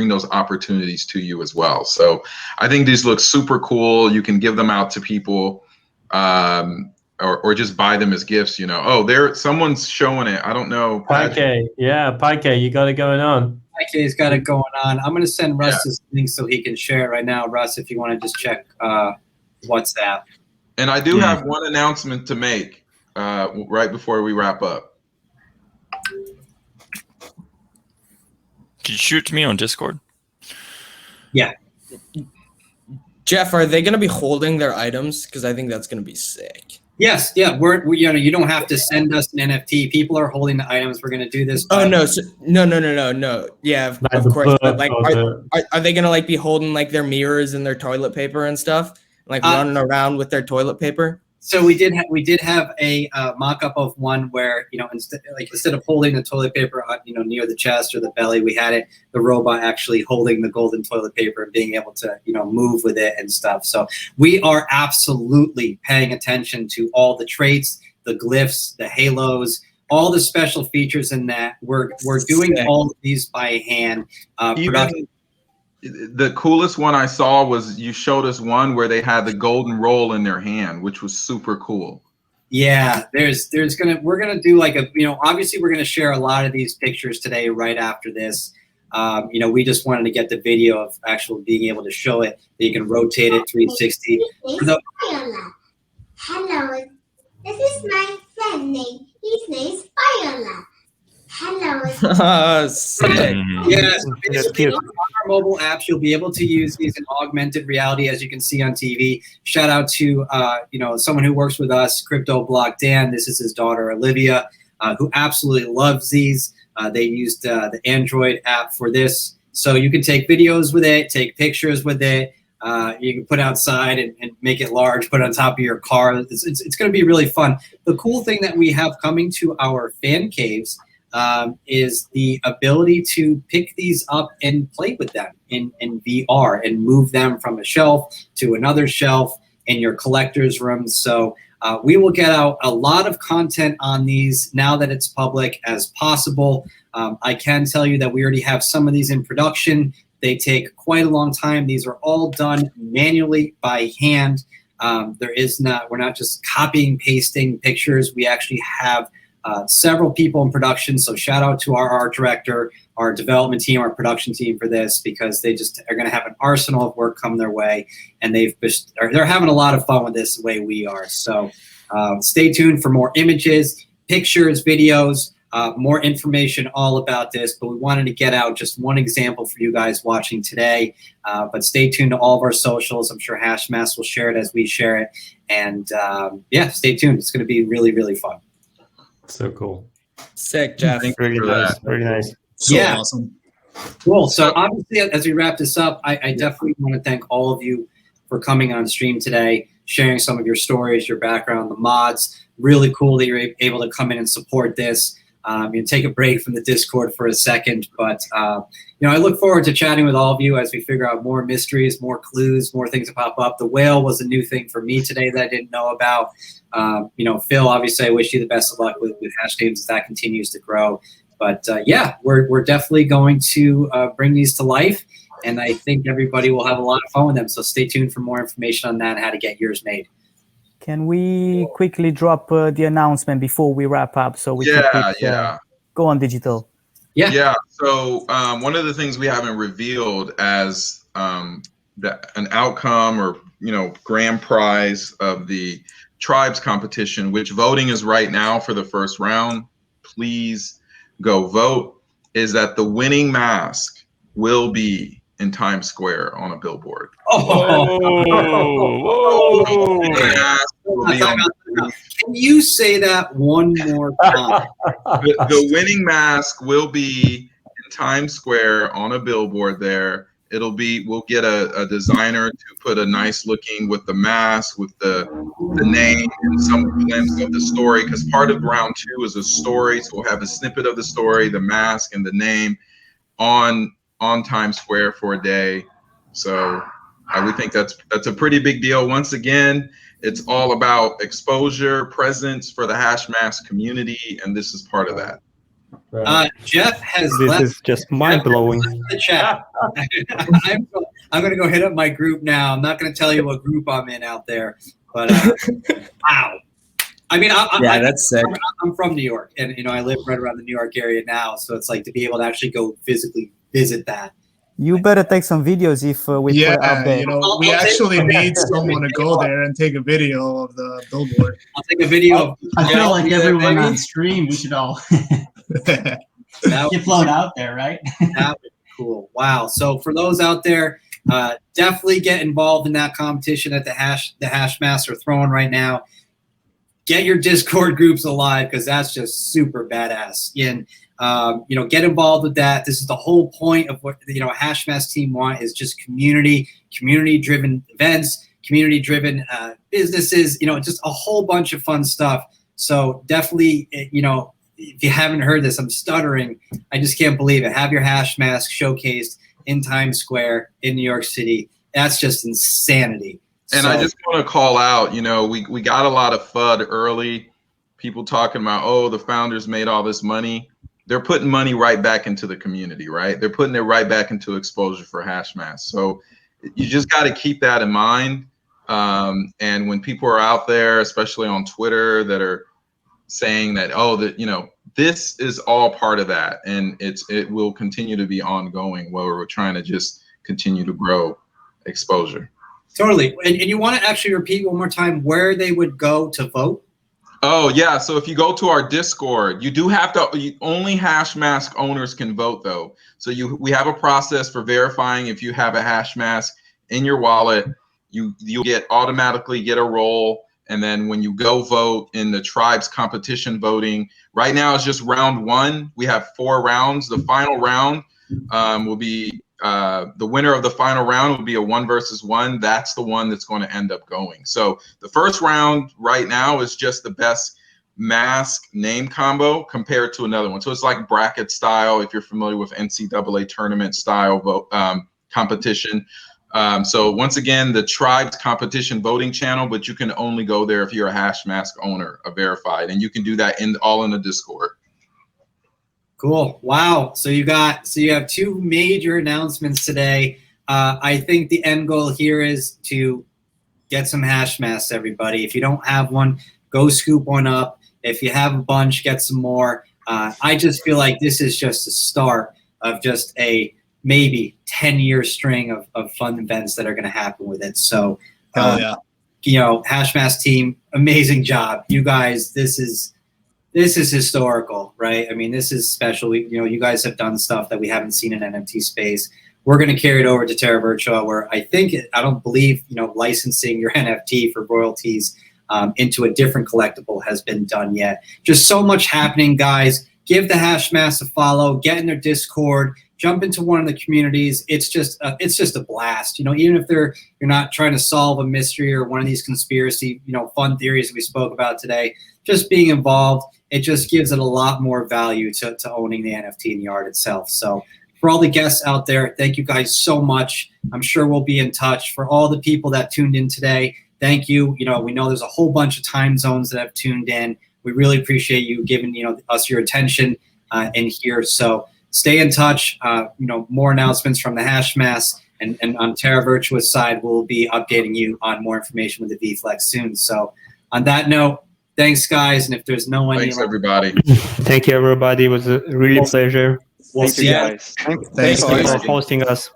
[SPEAKER 3] those opportunities to you as well. So I think these look super cool. You can give them out to people, or just buy them as gifts. Someone's showing it. I don't know.
[SPEAKER 7] Pike, you got it going on.
[SPEAKER 1] Pike's got it going on. I'm going to send Russ this link so he can share it right now. Russ, if you want to just check WhatsApp.
[SPEAKER 3] And I do have one announcement to make right before we wrap up.
[SPEAKER 10] Could you shoot to me on Discord?
[SPEAKER 1] Yeah.
[SPEAKER 8] Jeff, are they going to be holding their items? Because I think that's going to be sick.
[SPEAKER 1] Yes, yeah. We you don't have to send us an NFT. People are holding the items. We're going to do this.
[SPEAKER 8] Oh no, no. Yeah, of course. But like, are they going to like be holding like their mirrors and their toilet paper and stuff, like running around with their toilet paper?
[SPEAKER 1] So we did have a mock-up of one where instead of holding the toilet paper near the chest or the belly, we had the robot actually holding the golden toilet paper and being able to move with it and stuff. So we are absolutely paying attention to all the traits, the glyphs, the halos, all the special features in that. We're doing all of these by hand.
[SPEAKER 3] The coolest one I saw was you showed us one where they had the golden roll in their hand, which was super cool.
[SPEAKER 1] Yeah, we're gonna do like obviously we're gonna share a lot of these pictures today right after this. We just wanted to get the video of actually being able to show it. That you can rotate it 360.
[SPEAKER 11] Hello, this is my friend name. His name is Viola.
[SPEAKER 8] Sick.
[SPEAKER 1] Yeah, so
[SPEAKER 9] That's
[SPEAKER 1] basically
[SPEAKER 9] cute.
[SPEAKER 1] on our mobile apps, you'll be able to use these in augmented reality, as you can see on TV. Shout out to someone who works with us, Crypto Block Dan. This is his daughter Olivia, who absolutely loves these. They used the Android app for this, so you can take videos with it, take pictures with it. You can put outside and make it large, put it on top of your car. It's going to be really fun. The cool thing that we have coming to our fan caves is the ability to pick these up and play with them in VR and move them from a shelf to another shelf in your collector's rooms. So we will get out a lot of content on these now that it's public as possible. I can tell you that we already have some of these in production. They take quite a long time. These are all done manually by hand. We're not just copying, pasting pictures. We actually have several people in production. So shout out to our art director, our development team, our production team for this, because they just are going to have an arsenal of work come their way, and they're having a lot of fun with this the way we are. So stay tuned for more images, pictures, videos, more information all about this. But we wanted to get out just one example for you guys watching today. But stay tuned to all of our socials. I'm sure Hashmasks will share it as we share it. And stay tuned. It's going to be really, really fun.
[SPEAKER 7] So cool.
[SPEAKER 8] Sick, Jeff.
[SPEAKER 9] Really nice. Very nice.
[SPEAKER 2] So
[SPEAKER 1] Yeah.
[SPEAKER 2] awesome.
[SPEAKER 1] Cool. So obviously, as we wrap this up, I definitely want to thank all of you for coming on stream today, sharing some of your stories, your background, the mods. Really cool that you're able to come in and support this. Take a break from the Discord for a second, but I look forward to chatting with all of you as we figure out more mysteries, more clues, more things that pop up. The whale was a new thing for me today that I didn't know about. Phil, obviously, I wish you the best of luck with hash names as that continues to grow. But we're definitely going to bring these to life, and I think everybody will have a lot of fun with them. So stay tuned for more information on that and how to get yours made.
[SPEAKER 4] Can we quickly drop the announcement before we wrap up so we can go on digital?
[SPEAKER 3] Yeah. So one of the things we haven't revealed as an outcome or grand prize of the tribes competition, which voting is right now for the first round. Please go vote. Is that the winning mask will be in Times Square on a billboard.
[SPEAKER 1] Can you say that one more time?
[SPEAKER 3] The winning mask will be in Times Square on a billboard there. We'll get a designer to put a nice looking with the mask, with the name and some glimpse of the story, because part of round 2 is a story. So we'll have a snippet of the story, the mask and the name on Times Square for a day. So we think that's a pretty big deal. Once again, it's all about exposure, presence for the Hashmasks community, and this is part of that.
[SPEAKER 1] Jeff has
[SPEAKER 9] This
[SPEAKER 1] left
[SPEAKER 9] is just mind-blowing.
[SPEAKER 1] the chat. I'm going to go hit up my group now. I'm not going to tell you what group I'm in out there, but wow. I mean,
[SPEAKER 8] that's sick.
[SPEAKER 1] I'm from New York, and I live right around the New York area now, so it's like to be able to actually go physically visit that.
[SPEAKER 4] You better take some videos if we put it out there.
[SPEAKER 2] We actually need someone to go there and take a video of the billboard.
[SPEAKER 1] I'll take a video.
[SPEAKER 5] I feel like everyone on stream, we should all get flown out there, right?
[SPEAKER 1] That would be cool. Wow. So for those out there, definitely get involved in that competition that the Hashmasks are throwing right now. Get your Discord groups alive, because that's just super badass. And get involved with that. This is the whole point of what Hashmasks team want, is just community-driven events, community-driven businesses. Just a whole bunch of fun stuff. So definitely, if you haven't heard this, I'm stuttering. I just can't believe it. Have your Hashmasks showcased in Times Square in New York City. That's just insanity.
[SPEAKER 3] And I just want to call out, we got a lot of FUD early. People talking about, the founders made all this money. They're putting money right back into the community, right? They're putting it right back into exposure for Hashmasks. So you just got to keep that in mind. And when people are out there, especially on Twitter, that are saying that, this is all part of that, and it will continue to be ongoing while we're trying to just continue to grow exposure.
[SPEAKER 1] Totally. And you want to actually repeat one more time where they would go to vote?
[SPEAKER 3] Oh yeah, so if you go to our Discord, you do have to. Only Hashmask owners can vote though. So we have a process for verifying if you have a Hashmask in your wallet. You'll automatically get a role, and then when you go vote in the tribes competition voting, right now it's just round 1. We have 4 rounds. The final round will be the winner of the final round will be a 1 versus 1. That's the one that's going to end up going. So the first round right now is just the best mask name combo compared to another one. So it's like bracket style, if you're familiar with NCAA tournament style vote competition. So once again, the tribes competition voting channel, but you can only go there if you're a Hashmask owner, a verified, and you can do that all in the Discord.
[SPEAKER 1] Cool. Wow. So you have 2 major announcements today. I think the end goal here is to get some Hashmasks, everybody. If you don't have one, go scoop one up. If you have a bunch, get some more. I just feel like this is just a start of just a maybe 10-year string of fun events that are going to happen with it. So,
[SPEAKER 2] yeah.
[SPEAKER 1] Hashmask team, amazing job. You guys, this is historical, right? I mean, this is special. You guys have done stuff that we haven't seen in NFT space. We're going to carry it over to Terra Virtua, where I don't believe, licensing your NFT for royalties into a different collectible has been done yet. Just so much happening, guys. Give the Hashmasks a follow. Get in their Discord. Jump into one of the communities. It's just a blast. Even if you're not trying to solve a mystery or one of these conspiracy, fun theories that we spoke about today. Just being involved, it just gives it a lot more value to owning the NFT and the art itself. So for all the guests out there, thank you guys so much. I'm sure we'll be in touch. For all the people that tuned in today, thank you. We know there's a whole bunch of time zones that have tuned in. We really appreciate you giving us your attention in here. So stay in touch. More announcements from the Hashmasks, and on Terra Virtua's side, we'll be updating you on more information with the VFlex soon. So on that note, thanks, guys. And if there's no one,
[SPEAKER 3] thanks everybody.
[SPEAKER 9] Thank you, everybody. It was a really pleasure.
[SPEAKER 6] Thank you, guys.
[SPEAKER 2] Thanks
[SPEAKER 9] for hosting us.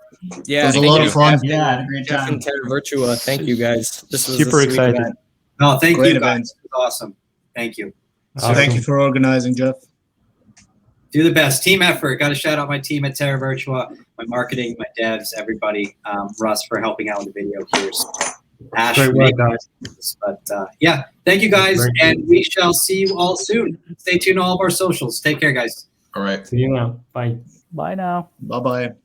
[SPEAKER 8] Yeah,
[SPEAKER 2] it was a lot of fun.
[SPEAKER 5] Yeah, had a great
[SPEAKER 8] Jeff
[SPEAKER 5] time.
[SPEAKER 8] and Terra Virtua. Thank you guys. This was
[SPEAKER 9] Super
[SPEAKER 8] a sweet
[SPEAKER 9] excited.
[SPEAKER 8] event.
[SPEAKER 1] No, thank
[SPEAKER 2] Great
[SPEAKER 1] you, guys.
[SPEAKER 2] event.
[SPEAKER 1] It was awesome. Thank you.
[SPEAKER 2] So thank you for organizing, Jeff.
[SPEAKER 1] Do the best. Team effort. Got to shout out my team at Terra Virtua, my marketing, my devs, everybody. Russ for helping out with the video here. So, Ash,
[SPEAKER 9] Great work, guys.
[SPEAKER 1] but yeah, thank you guys, and we shall see you all soon. Stay tuned to all of our socials. Take care, guys.
[SPEAKER 3] All right.
[SPEAKER 7] See you now. Bye.
[SPEAKER 4] Bye now.
[SPEAKER 2] Bye-bye.